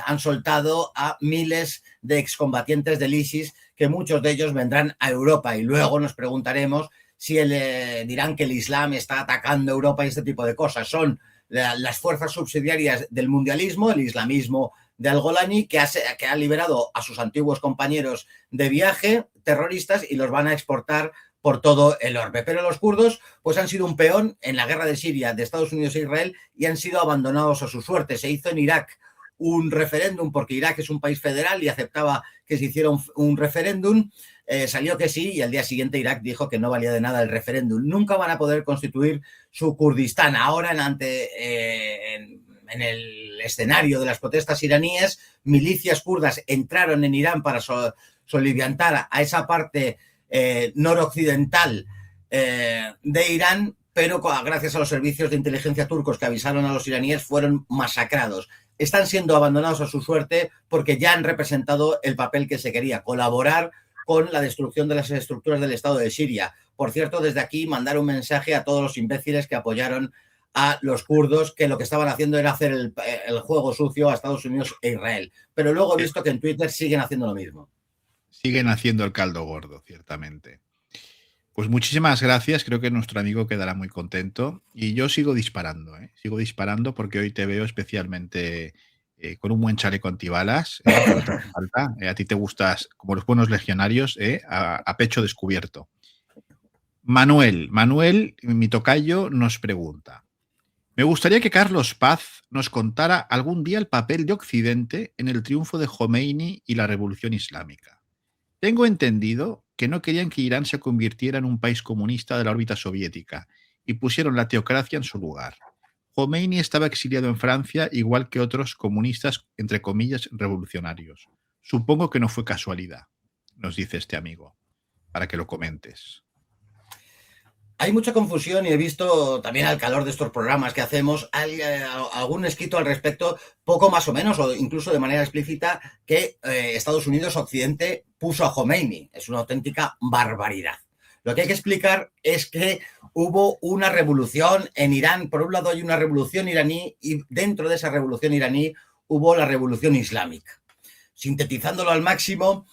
B: han soltado a miles de excombatientes del ISIS, que muchos de ellos vendrán a Europa, y luego nos preguntaremos si dirán que el Islam está atacando Europa y este tipo de cosas. Son las fuerzas subsidiarias del mundialismo, el islamismo de Al-Golani, que ha liberado a sus antiguos compañeros de viaje terroristas y los van a exportar por todo el orbe. Pero los kurdos pues han sido un peón en la guerra de Siria de Estados Unidos e Israel y han sido abandonados a su suerte. Se hizo en Irak un referéndum porque Irak es un país federal y aceptaba que se hiciera un referéndum. Salió que sí, y al día siguiente Irak dijo que no valía de nada el referéndum. Nunca van a poder constituir su Kurdistán. Ahora, en el escenario de las protestas iraníes, milicias kurdas entraron en Irán para soliviantar a esa parte noroccidental de Irán, pero gracias a los servicios de inteligencia turcos que avisaron a los iraníes, fueron masacrados. Están siendo abandonados a su suerte porque ya han representado el papel que se quería, colaborar con la destrucción de las estructuras del Estado de Siria. Por cierto, desde aquí mandar un mensaje a todos los imbéciles que apoyaron a los kurdos, que lo que estaban haciendo era hacer el juego sucio a Estados Unidos e Israel. Pero luego he visto que en Twitter siguen haciendo lo mismo.
A: Siguen haciendo el caldo gordo, ciertamente. Pues muchísimas gracias, creo que nuestro amigo quedará muy contento. Y yo sigo disparando, sigo disparando porque hoy te veo especialmente con un buen chaleco antibalas, falta. A ti te gustas, como los buenos legionarios, a pecho descubierto. Manuel, mi tocayo, nos pregunta: me gustaría que Carlos Paz nos contara algún día el papel de Occidente en el triunfo de Jomeini y la Revolución Islámica. Tengo entendido que no querían que Irán se convirtiera en un país comunista de la órbita soviética y pusieron la teocracia en su lugar. Jomeini estaba exiliado en Francia, igual que otros comunistas, entre comillas, revolucionarios. Supongo que no fue casualidad, nos dice este amigo, para que lo comentes.
B: Hay mucha confusión y he visto también al calor de estos programas que hacemos algún escrito al respecto, poco más o menos, o incluso de manera explícita, que Estados Unidos Occidente puso a Jomeini. Es una auténtica barbaridad. Lo que hay que explicar es que hubo una revolución en Irán. Por un lado hay una revolución iraní y dentro de esa revolución iraní hubo la revolución islámica. Sintetizándolo al máximo,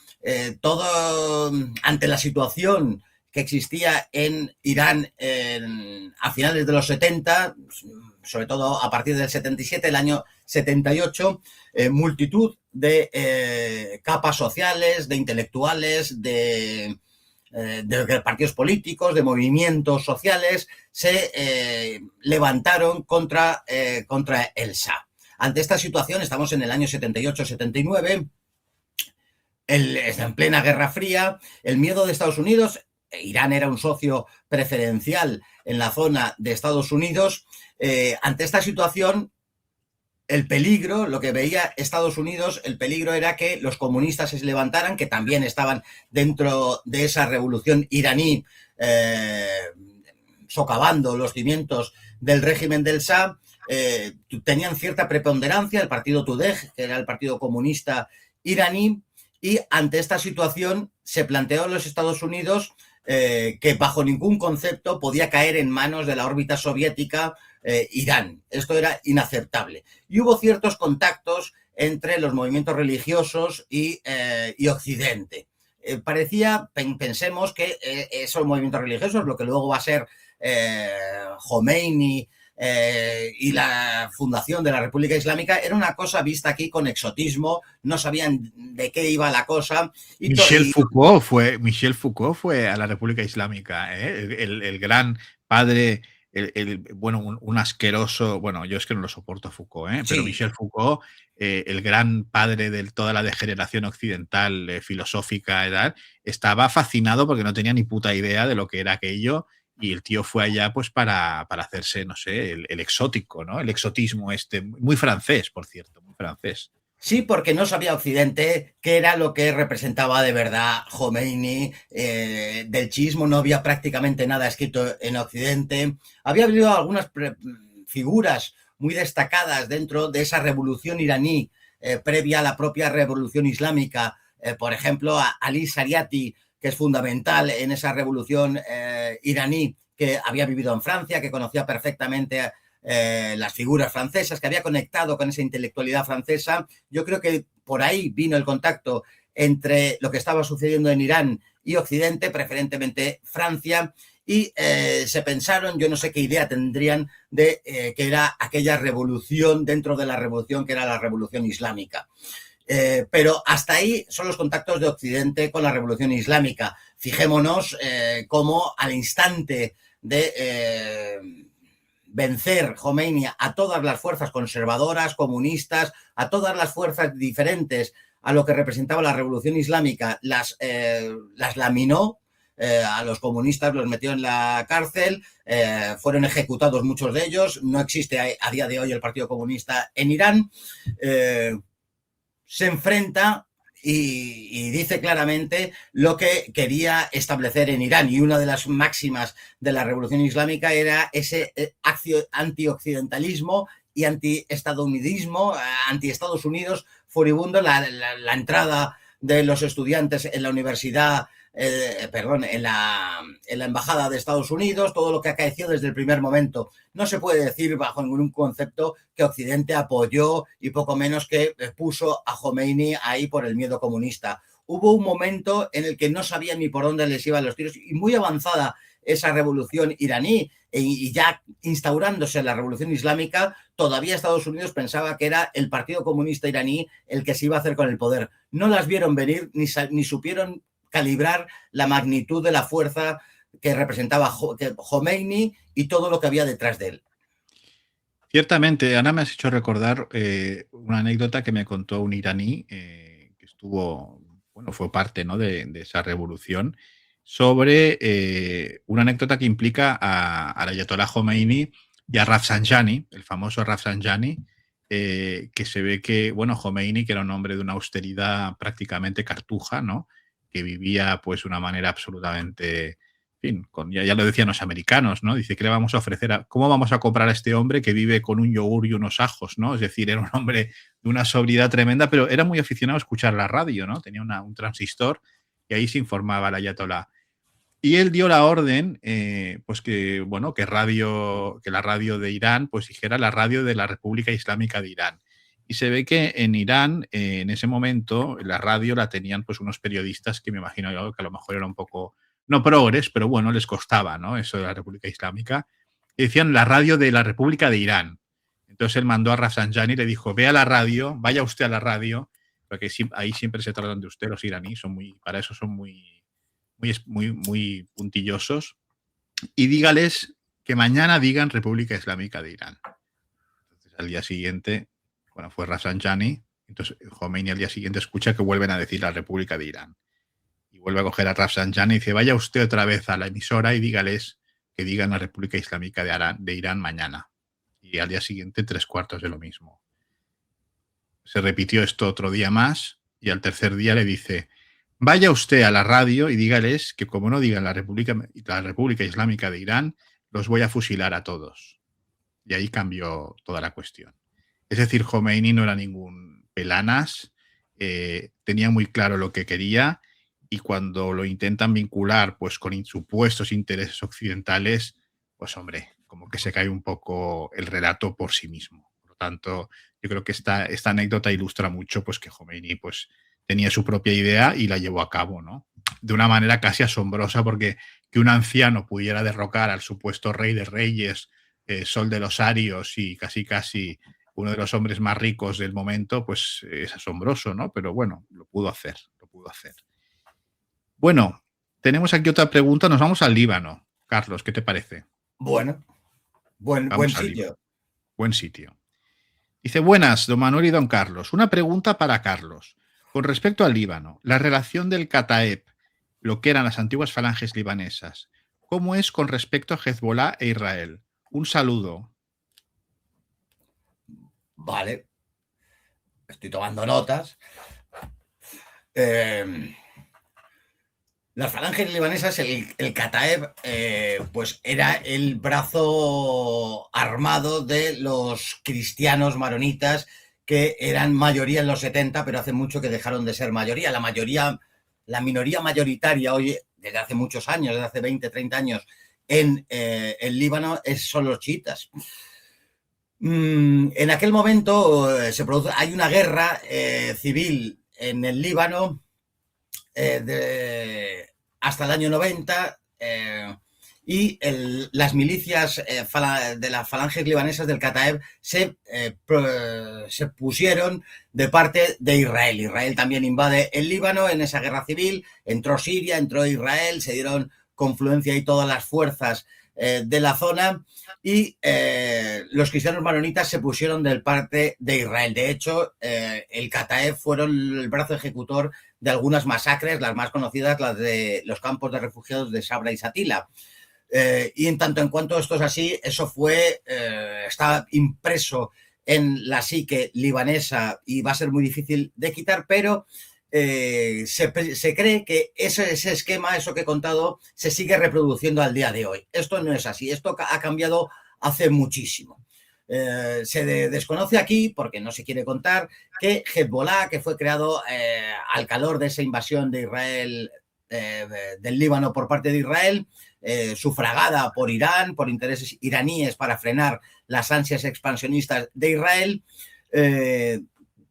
B: todo ante la situación que existía en Irán a finales de los 70, sobre todo a partir del 77, el año 78, multitud de capas sociales, de intelectuales, de partidos políticos, de movimientos sociales, se levantaron contra el Shah. Ante esta situación, estamos en el año 78-79, en plena Guerra Fría, el miedo de Estados Unidos. Irán era un socio preferencial en la zona de Estados Unidos. Ante esta situación, el peligro, lo que veía Estados Unidos, el peligro era que los comunistas se levantaran, que también estaban dentro de esa revolución iraní socavando los cimientos del régimen del Shah, tenían cierta preponderancia el partido Tudeh, que era el partido comunista iraní, y ante esta situación se planteó en los Estados Unidos que bajo ningún concepto podía caer en manos de la órbita soviética Irán. Esto era inaceptable. Y hubo ciertos contactos entre los movimientos religiosos y Occidente. Pensemos que esos movimientos religiosos, lo que luego va a ser Khomeini y la fundación de la República Islámica, era una cosa vista aquí con exotismo, no sabían de qué iba la cosa.
A: Michel Foucault fue a la República Islámica, el gran padre, bueno, un asqueroso, bueno, yo es que no lo soporto a Foucault, pero sí. Michel Foucault, el gran padre de toda la degeneración occidental filosófica y tal, estaba fascinado porque no tenía ni puta idea de lo que era aquello. Y el tío fue allá pues para hacerse, no sé, el exótico, ¿no? El exotismo muy francés, por cierto, muy francés.
B: Sí, porque no sabía Occidente qué era lo que representaba de verdad Khomeini. Del chiismo no había prácticamente nada escrito en Occidente. Había habido algunas figuras muy destacadas dentro de esa revolución iraní previa a la propia revolución islámica. Por ejemplo, a Ali Shariati, que es fundamental en esa revolución iraní, que había vivido en Francia, que conocía perfectamente las figuras francesas, que había conectado con esa intelectualidad francesa. Yo creo que por ahí vino el contacto entre lo que estaba sucediendo en Irán y Occidente, preferentemente Francia, y se pensaron, yo no sé qué idea tendrían de que era aquella revolución dentro de la revolución que era la revolución islámica. Pero hasta ahí son los contactos de Occidente con la revolución islámica. Fijémonos cómo al instante de vencer Khomeini a todas las fuerzas conservadoras, comunistas, a todas las fuerzas diferentes a lo que representaba la revolución islámica, las laminó. A los comunistas los metió en la cárcel, fueron ejecutados muchos de ellos. No existe a día de hoy el Partido Comunista en Irán. Se enfrenta y dice claramente lo que quería establecer en Irán. Y una de las máximas de la revolución islámica era ese antioccidentalismo y antiestadounidismo, anti-Estados Unidos furibundo. La entrada de los estudiantes en la universidad, en la embajada de Estados Unidos, todo lo que acaeció desde el primer momento. No se puede decir bajo ningún concepto que Occidente apoyó y poco menos que puso a Khomeini ahí por el miedo comunista. Hubo un momento en el que no sabían ni por dónde les iban los tiros, y muy avanzada esa revolución iraní y ya instaurándose la revolución islámica, todavía Estados Unidos pensaba que era el Partido Comunista iraní el que se iba a hacer con el poder. No las vieron venir ni supieron calibrar la magnitud de la fuerza que representaba Khomeini y todo lo que había detrás de él.
A: Ciertamente, Ana, me has hecho recordar una anécdota que me contó un iraní que estuvo, bueno, fue parte, ¿no?, de esa revolución, sobre una anécdota que implica al Ayatollah Khomeini y a Rafsanjani, el famoso Rafsanjani, que se ve que, bueno, Khomeini, que era un hombre de una austeridad prácticamente cartuja, ¿no?, que vivía pues de una manera absolutamente, en fin, ya lo decían los americanos, ¿no? Dice, ¿qué le vamos a ofrecer? ¿Cómo vamos a comprar a este hombre que vive con un yogur y unos ajos, ¿no? Es decir, era un hombre de una sobriedad tremenda, pero era muy aficionado a escuchar la radio, ¿no? Tenía un transistor y ahí se informaba el ayatolá. Y él dio la orden, pues que, bueno, que la radio de Irán, pues dijera la radio de la República Islámica de Irán. Y se ve que en Irán, en ese momento, la radio la tenían pues unos periodistas que me imagino yo que a lo mejor era un poco, no progres, pero bueno, les costaba, ¿no?, eso de la República Islámica. Y decían la radio de la República de Irán. Entonces él mandó a Rafsanjani y le dijo, ve a la radio, vaya usted a la radio, porque ahí siempre se tratan de usted, los iraníes, para eso son muy puntillosos, y dígales que mañana digan República Islámica de Irán. Entonces al día siguiente, bueno, fue Rafsanjani, entonces Khomeini al día siguiente escucha que vuelven a decir la República de Irán. Y vuelve a coger a Rafsanjani y dice, vaya usted otra vez a la emisora y dígales que digan la República Islámica de Irán mañana. Y al día siguiente 3/4 de lo mismo. Se repitió esto otro día más y al tercer día le dice, vaya usted a la radio y dígales que como no digan la República Islámica de Irán, los voy a fusilar a todos. Y ahí cambió toda la cuestión. Es decir, Khomeini no era ningún pelanas, tenía muy claro lo que quería, y cuando lo intentan vincular pues con supuestos intereses occidentales, pues hombre, como que se cae un poco el relato por sí mismo. Por lo tanto, yo creo que esta anécdota ilustra mucho pues que Khomeini pues tenía su propia idea y la llevó a cabo, ¿no? De una manera casi asombrosa, porque que un anciano pudiera derrocar al supuesto rey de reyes, Sol de los Arios y casi uno de los hombres más ricos del momento, pues es asombroso, ¿no? Pero bueno, lo pudo hacer. Bueno, tenemos aquí otra pregunta. Nos vamos al Líbano. Carlos, ¿qué te parece?
B: Bueno, buen sitio.
A: Buen sitio. Dice, buenas, don Manuel y don Carlos. Una pregunta para Carlos. Con respecto al Líbano, la relación del Kataeb, lo que eran las antiguas falanges libanesas, ¿cómo es con respecto a Hezbollah e Israel? Un saludo.
B: Vale, estoy tomando notas. Las falanges libanesas, el Kataeb, pues era el brazo armado de los cristianos maronitas, que eran mayoría en los 70, pero hace mucho que dejaron de ser mayoría. La minoría mayoritaria hoy, desde hace muchos años, desde hace 20, 30 años, en el Líbano son los chiitas. En aquel momento hay una guerra civil en el Líbano hasta el año 90, y las milicias de las falanges libanesas del Kataeb se pusieron de parte de Israel. Israel también invade el Líbano en esa guerra civil, entró Siria, entró Israel, se dieron confluencia y todas las fuerzas de la zona, y los cristianos maronitas se pusieron del parte de Israel. De hecho, el Kataeb fueron el brazo ejecutor de algunas masacres, las más conocidas, las de los campos de refugiados de Sabra y Satila. Y en tanto en cuanto esto es así, eso está impreso en la psique libanesa y va a ser muy difícil de quitar, pero se cree que ese esquema, eso que he contado, se sigue reproduciendo al día de hoy. Esto no es así, esto ha cambiado hace muchísimo. Se desconoce aquí, porque no se quiere contar, que Hezbollah, que fue creado al calor de esa invasión de Israel, del Líbano por parte de Israel, sufragada por Irán, por intereses iraníes para frenar las ansias expansionistas de Israel,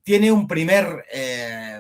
B: tiene un primer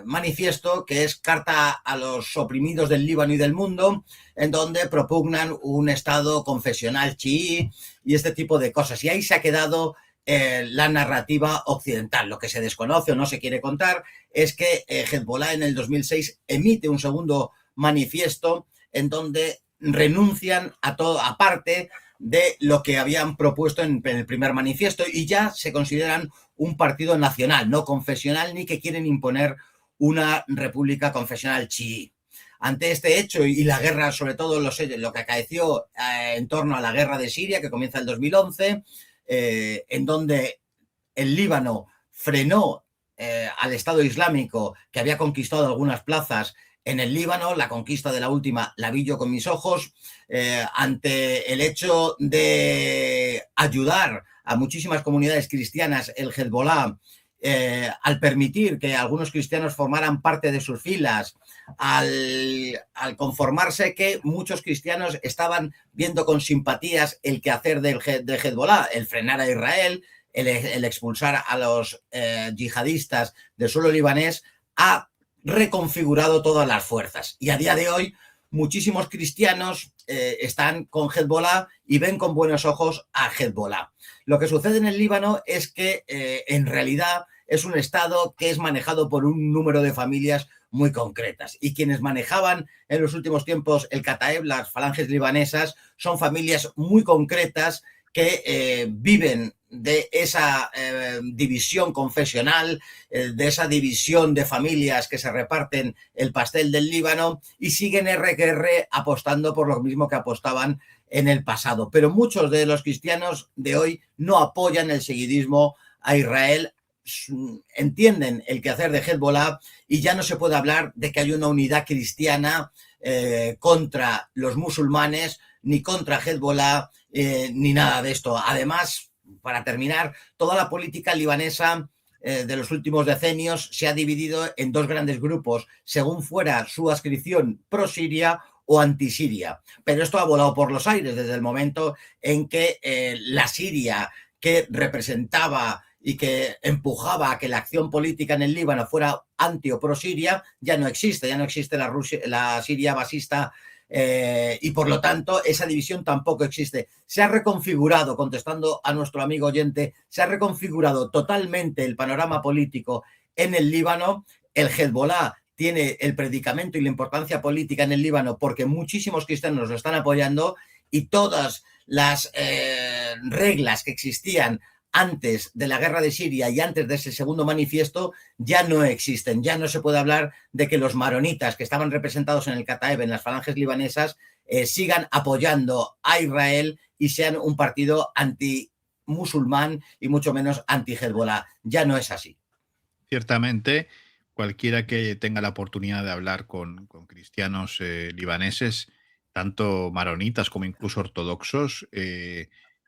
B: manifiesto que es Carta a los oprimidos del Líbano y del mundo, en donde propugnan un estado confesional chií y este tipo de cosas. Y ahí se ha quedado la narrativa occidental. Lo que se desconoce o no se quiere contar es que Hezbollah en el 2006 emite un segundo manifiesto en donde renuncian a todo, aparte de lo que habían propuesto en el primer manifiesto, y ya se consideran un partido nacional, no confesional, ni que quieren imponer una república confesional chií. Ante este hecho y la guerra, sobre todo lo que acaeció en torno a la guerra de Siria, que comienza en 2011, en donde el Líbano frenó al Estado Islámico, que había conquistado algunas plazas en el Líbano, la conquista de la última la vi yo con mis ojos, ante el hecho de ayudar a muchísimas comunidades cristianas, el Hezbollah, al permitir que algunos cristianos formaran parte de sus filas, al conformarse que muchos cristianos estaban viendo con simpatías el quehacer de Hezbollah, el frenar a Israel, el expulsar a los yihadistas del suelo libanés, ha reconfigurado todas las fuerzas. Y a día de hoy muchísimos cristianos están con Hezbollah y ven con buenos ojos a Hezbollah. Lo que sucede en el Líbano es que en realidad es un estado que es manejado por un número de familias muy concretas, y quienes manejaban en los últimos tiempos el Kataeb, las falanges libanesas, son familias muy concretas que viven de esa división confesional, de esa división de familias que se reparten el pastel del Líbano, y siguen R apostando por lo mismo que apostaban en el pasado. Pero muchos de los cristianos de hoy no apoyan el seguidismo a Israel, entienden el quehacer de Hezbollah y ya no se puede hablar de que hay una unidad cristiana contra los musulmanes, ni contra Hezbollah, ni nada de esto. Además, para terminar, toda la política libanesa de los últimos decenios se ha dividido en dos grandes grupos, según fuera su adscripción pro-Siria o anti-Siria. Pero esto ha volado por los aires desde el momento en que la Siria, que representaba y que empujaba a que la acción política en el Líbano fuera anti o pro-Siria, ya no existe la Siria basista, y por lo tanto esa división tampoco existe. Se ha reconfigurado, contestando a nuestro amigo oyente, se ha reconfigurado totalmente el panorama político en el Líbano. El Hezbollah tiene el predicamento y la importancia política en el Líbano porque muchísimos cristianos lo están apoyando, y todas las reglas que existían antes de la guerra de Siria y antes de ese segundo manifiesto ya no existen. Ya no se puede hablar de que los maronitas que estaban representados en el Kataeb, en las falanges libanesas, sigan apoyando a Israel y sean un partido anti-musulmán y mucho menos anti-Hezbollah. Ya no es así.
A: Ciertamente, cualquiera que tenga la oportunidad de hablar con cristianos libaneses, tanto maronitas como incluso ortodoxos,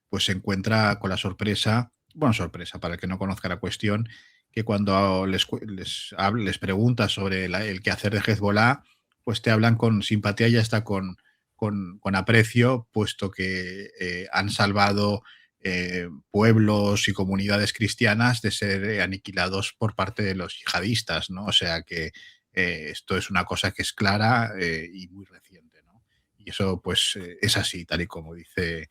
A: pues se encuentra con la sorpresa, bueno, sorpresa para el que no conozca la cuestión, que cuando les preguntas sobre el quehacer de Hezbollah, pues te hablan con simpatía y hasta con aprecio, puesto que han salvado pueblos y comunidades cristianas de ser aniquilados por parte de los yihadistas, ¿no? O sea que esto es una cosa que es clara y muy reciente, ¿no? Y eso pues es así, tal y como dice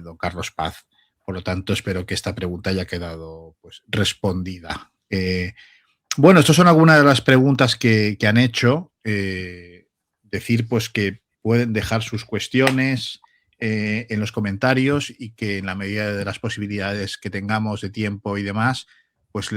A: don Carlos Paz. Por lo tanto, espero que esta pregunta haya quedado pues respondida. Bueno, estas son algunas de las preguntas que han hecho. Decir pues que pueden dejar sus cuestiones en los comentarios y que en la medida de las posibilidades que tengamos de tiempo y demás, pues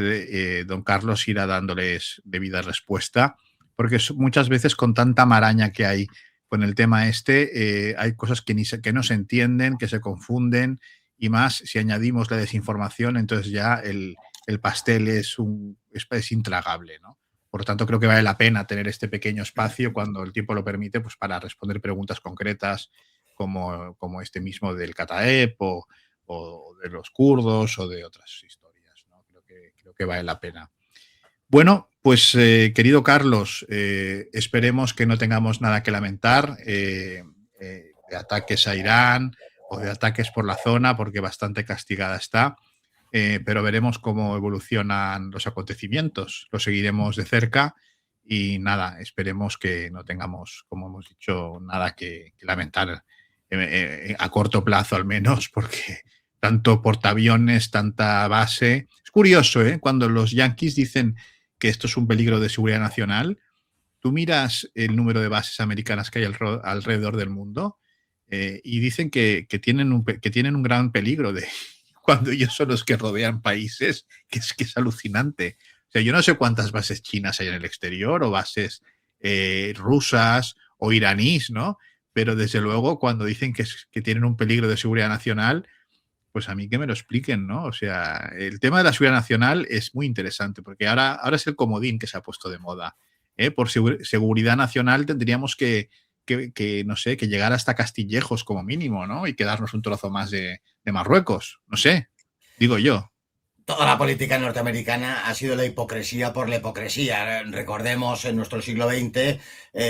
A: don Carlos irá dándoles debida respuesta, porque muchas veces con tanta maraña que hay con el tema este, hay cosas que no se entienden, que se confunden, y más si añadimos la desinformación, entonces ya el pastel es intragable, ¿no? Por lo tanto, creo que vale la pena tener este pequeño espacio cuando el tiempo lo permite, pues para responder preguntas concretas como este mismo del Kataeb o de los kurdos o de otras historias, ¿no? Creo que vale la pena. Bueno, pues querido Carlos, esperemos que no tengamos nada que lamentar de ataques a Irán o de ataques por la zona, porque bastante castigada está, pero veremos cómo evolucionan los acontecimientos, lo seguiremos de cerca y nada, esperemos que no tengamos, como hemos dicho, nada que lamentar a corto plazo al menos, porque tanto portaaviones, tanta base. Es curioso, cuando los yanquis dicen que esto es un peligro de seguridad nacional, tú miras el número de bases americanas que hay alrededor del mundo y dicen que tienen un gran peligro cuando ellos son los que rodean países, que es alucinante. O sea, yo no sé cuántas bases chinas hay en el exterior o bases rusas o iraníes, ¿no? Pero desde luego cuando dicen que tienen un peligro de seguridad nacional, pues a mí que me lo expliquen, ¿no? O sea, el tema de la seguridad nacional es muy interesante porque ahora es el comodín que se ha puesto de moda. Por seguridad nacional tendríamos que no sé, que llegar hasta Castillejos como mínimo, ¿no? Y quedarnos un trozo más de Marruecos. No sé, digo yo.
B: Toda la política norteamericana ha sido la hipocresía por la hipocresía. Recordemos en nuestro siglo XX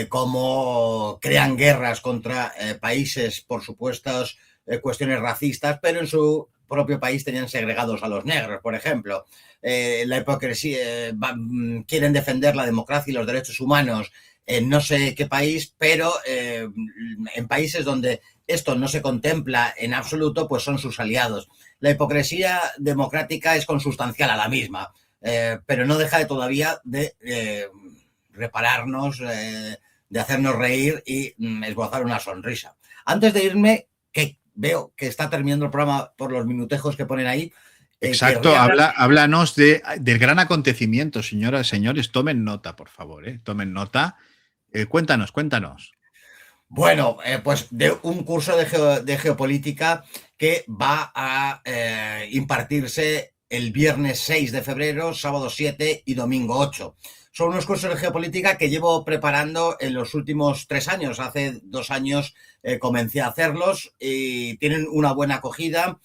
B: cómo crean guerras contra países por supuestas cuestiones racistas, pero en su propio país tenían segregados a los negros, por ejemplo. La hipocresía, quieren defender la democracia y los derechos humanos en no sé qué país, pero en países donde esto no se contempla en absoluto, pues son sus aliados. La hipocresía democrática es consustancial a la misma, pero no deja todavía de repararnos, de hacernos reír y esbozar una sonrisa. Antes de irme, que veo que está terminando el programa por los minutejos que ponen ahí.
A: Exacto, háblanos del gran acontecimiento, señoras y señores. Tomen nota, por favor, tomen nota. Cuéntanos.
B: Bueno, pues de un curso de geopolítica que va a impartirse el viernes 6 de febrero, sábado 7 y domingo 8. Son unos cursos de geopolítica que llevo preparando en los últimos 3 años. Hace 2 años comencé a hacerlos y tienen una buena acogida.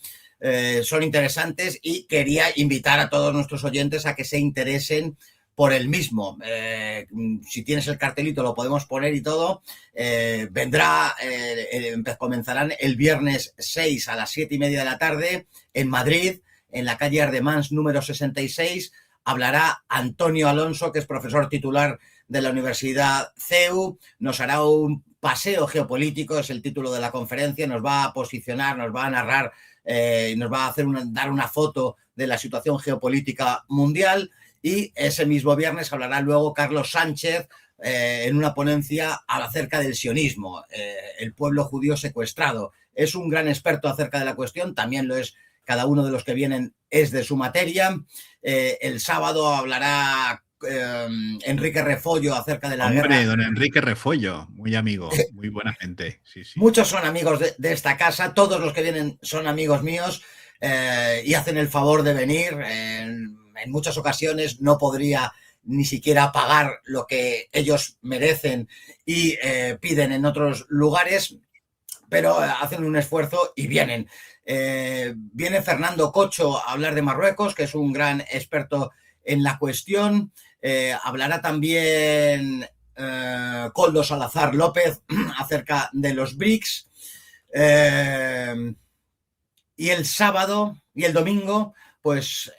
B: Son interesantes y quería invitar a todos nuestros oyentes a que se interesen por el mismo. Si tienes el cartelito lo podemos poner y todo. Comenzarán el viernes 6 a las 7:30 de la tarde en Madrid, en la calle Ardemans número 66. Hablará Antonio Alonso, que es profesor titular de la Universidad CEU. Nos hará un paseo geopolítico, es el título de la conferencia. Nos va a posicionar, nos va a narrar, nos va a dar una foto de la situación geopolítica mundial. Y ese mismo viernes hablará luego Carlos Sánchez en una ponencia acerca del sionismo, el pueblo judío secuestrado. Es un gran experto acerca de la cuestión, también lo es cada uno de los que vienen, es de su materia. El sábado hablará Enrique Refollo acerca de la guerra.
A: Don Enrique Refollo, muy amigo, muy buena gente. Sí, sí.
B: Muchos son amigos de esta casa, todos los que vienen son amigos míos y hacen el favor de venir. En muchas ocasiones no podría ni siquiera pagar lo que ellos merecen y piden en otros lugares, pero hacen un esfuerzo y vienen. Viene Fernando Cocho a hablar de Marruecos, que es un gran experto en la cuestión. Hablará también Koldo Salazar López acerca de los BRICS. Y el sábado y el domingo, pues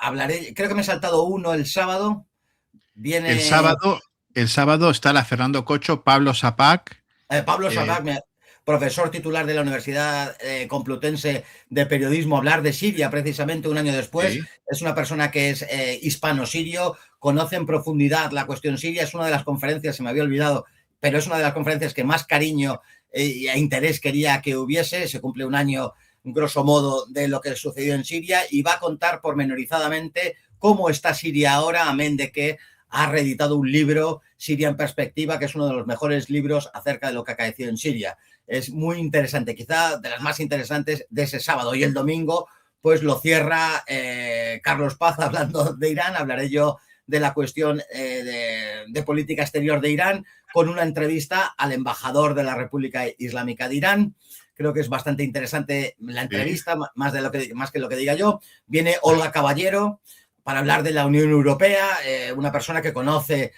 B: hablaré, creo que me he saltado uno el sábado. Viene...
A: El sábado está la Fernando Cocho, Pablo Sapac.
B: Pablo Sapac, profesor titular de la Universidad Complutense de Periodismo, hablar de Siria precisamente un año después. Sí. Es una persona que es hispano-sirio, conoce en profundidad la cuestión siria. Es una de las conferencias, se me había olvidado, pero es una de las conferencias que más cariño e interés quería que hubiese. Se cumple un año, grosso modo, de lo que sucedió en Siria y va a contar pormenorizadamente cómo está Siria ahora, amén de que ha reeditado un libro, Siria en Perspectiva, que es uno de los mejores libros acerca de lo que acaeció en Siria. Es muy interesante, quizá de las más interesantes de ese sábado. Y el domingo, pues lo cierra Carlos Paz hablando de Irán. Hablaré yo de la cuestión de política exterior de Irán con una entrevista al embajador de la República Islámica de Irán. Creo que es bastante interesante la entrevista, más que lo que diga yo. Viene Olga Caballero para hablar de la Unión Europea, una persona que conoce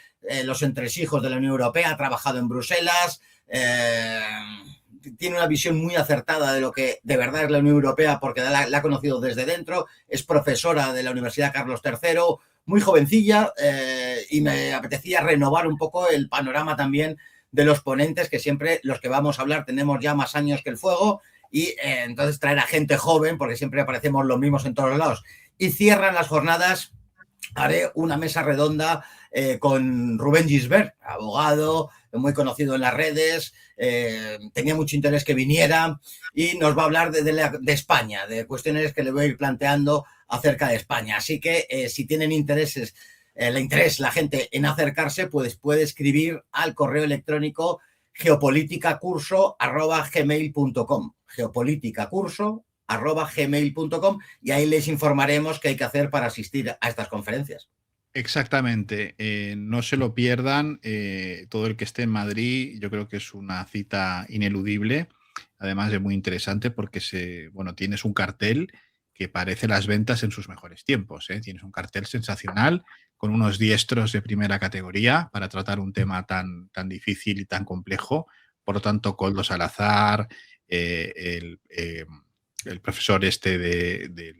B: los entresijos de la Unión Europea, ha trabajado en Bruselas, tiene una visión muy acertada de lo que de verdad es la Unión Europea porque la ha conocido desde dentro, es profesora de la Universidad Carlos III, muy jovencilla, y me apetecía renovar un poco el panorama también de los ponentes, que siempre los que vamos a hablar tenemos ya más años que el fuego, y entonces traer a gente joven, porque siempre aparecemos los mismos en todos lados. Y cierran las jornadas, haré una mesa redonda con Rubén Gisbert, abogado, muy conocido en las redes, tenía mucho interés que viniera y nos va a hablar de España, de cuestiones que le voy a ir planteando acerca de España. Así que si tienen intereses, le interesa la gente en acercarse, pues puede escribir al correo electrónico geopolíticacurso@gmail.com, geopolíticacurso@gmail.com, y ahí les informaremos qué hay que hacer para asistir a estas conferencias.
A: Exactamente, no se lo pierdan, todo el que esté en Madrid, yo creo que es una cita ineludible, además de muy interesante porque tienes un cartel que parece las ventas en sus mejores tiempos, tienes un cartel sensacional con unos diestros de primera categoría para tratar un tema tan difícil y tan complejo. Por lo tanto, Koldo Salazar, el profesor de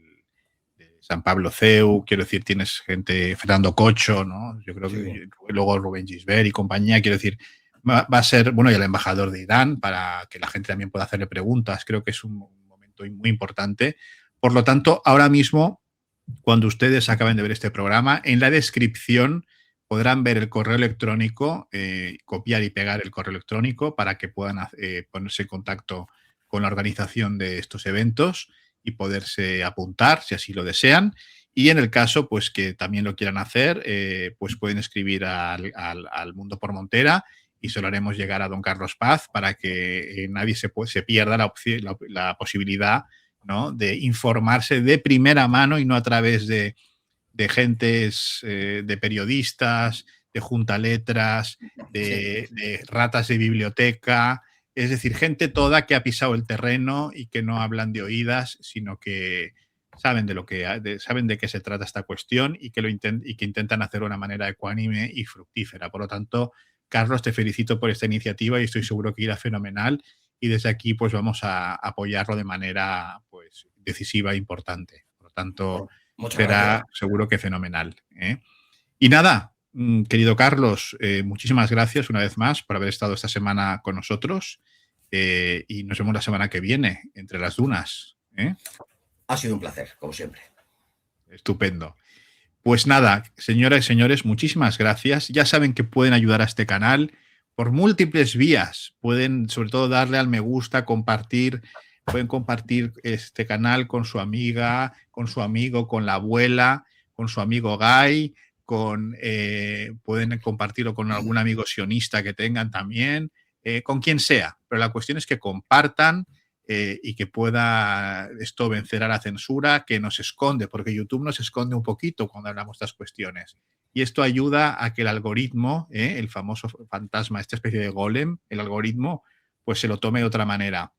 A: San Pablo CEU, quiero decir, tienes gente, Fernando Cocho, ¿no? Yo creo que luego Rubén Gisbert y compañía, quiero decir, va a ser, y el embajador de Irán, para que la gente también pueda hacerle preguntas. Creo que es un momento muy importante. Por lo tanto, ahora mismo, cuando ustedes acaben de ver este programa, en la descripción podrán ver el correo electrónico, copiar y pegar el correo electrónico para que puedan ponerse en contacto con la organización de estos eventos y poderse apuntar si así lo desean. Y en el caso, pues que también lo quieran hacer, pues pueden escribir al Mundo por Montera y se lo haremos llegar a don Carlos Paz para que nadie se pierda la posibilidad ¿no? De informarse de primera mano y no a través de gentes, de periodistas, de juntaletras, de ratas de biblioteca, es decir, gente toda que ha pisado el terreno y que no hablan de oídas, sino que saben saben de qué se trata esta cuestión y que intentan hacerlo de una manera ecuánime y fructífera. Por lo tanto, Carlos, te felicito por esta iniciativa y estoy seguro que irá fenomenal, y desde aquí pues vamos a apoyarlo de manera pues decisiva e importante. Por lo tanto,
B: Muchas
A: será
B: gracias.
A: seguro que fenomenal, ¿eh? Y nada, querido Carlos, muchísimas gracias una vez más por haber estado esta semana con nosotros, y nos vemos la semana que viene entre las dunas, ¿eh?
B: Ha sido un placer, como siempre.
A: Estupendo. Pues nada, señoras y señores, muchísimas gracias. Ya saben que pueden ayudar a este canal por múltiples vías. Pueden, sobre todo, darle al me gusta, compartir. Pueden compartir este canal con su amiga, con su amigo, con la abuela, con su amigo Guy, pueden compartirlo con algún amigo sionista que tengan también, con quien sea. Pero la cuestión es que compartan, y que pueda esto vencer a la censura que nos esconde, porque YouTube nos esconde un poquito cuando hablamos de estas cuestiones. Y esto ayuda a que el algoritmo, el famoso fantasma, esta especie de golem, el algoritmo, pues se lo tome de otra manera.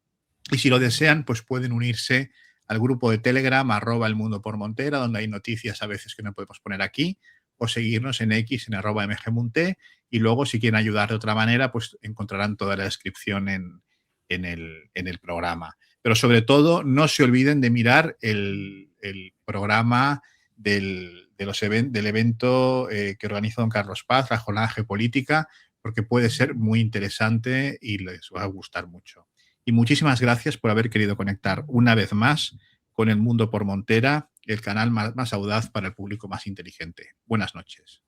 A: Y si lo desean, pues pueden unirse al grupo de Telegram, @elmundopormontera, donde hay noticias a veces que no podemos poner aquí, o seguirnos en X, en @mgmunté, y luego si quieren ayudar de otra manera, pues encontrarán toda la descripción en el programa. Pero sobre todo, no se olviden de mirar el programa del evento que organiza don Carlos Paz, la jornada geopolítica, porque puede ser muy interesante y les va a gustar mucho. Y muchísimas gracias por haber querido conectar una vez más con El Mundo por Montera, el canal más audaz para el público más inteligente. Buenas noches.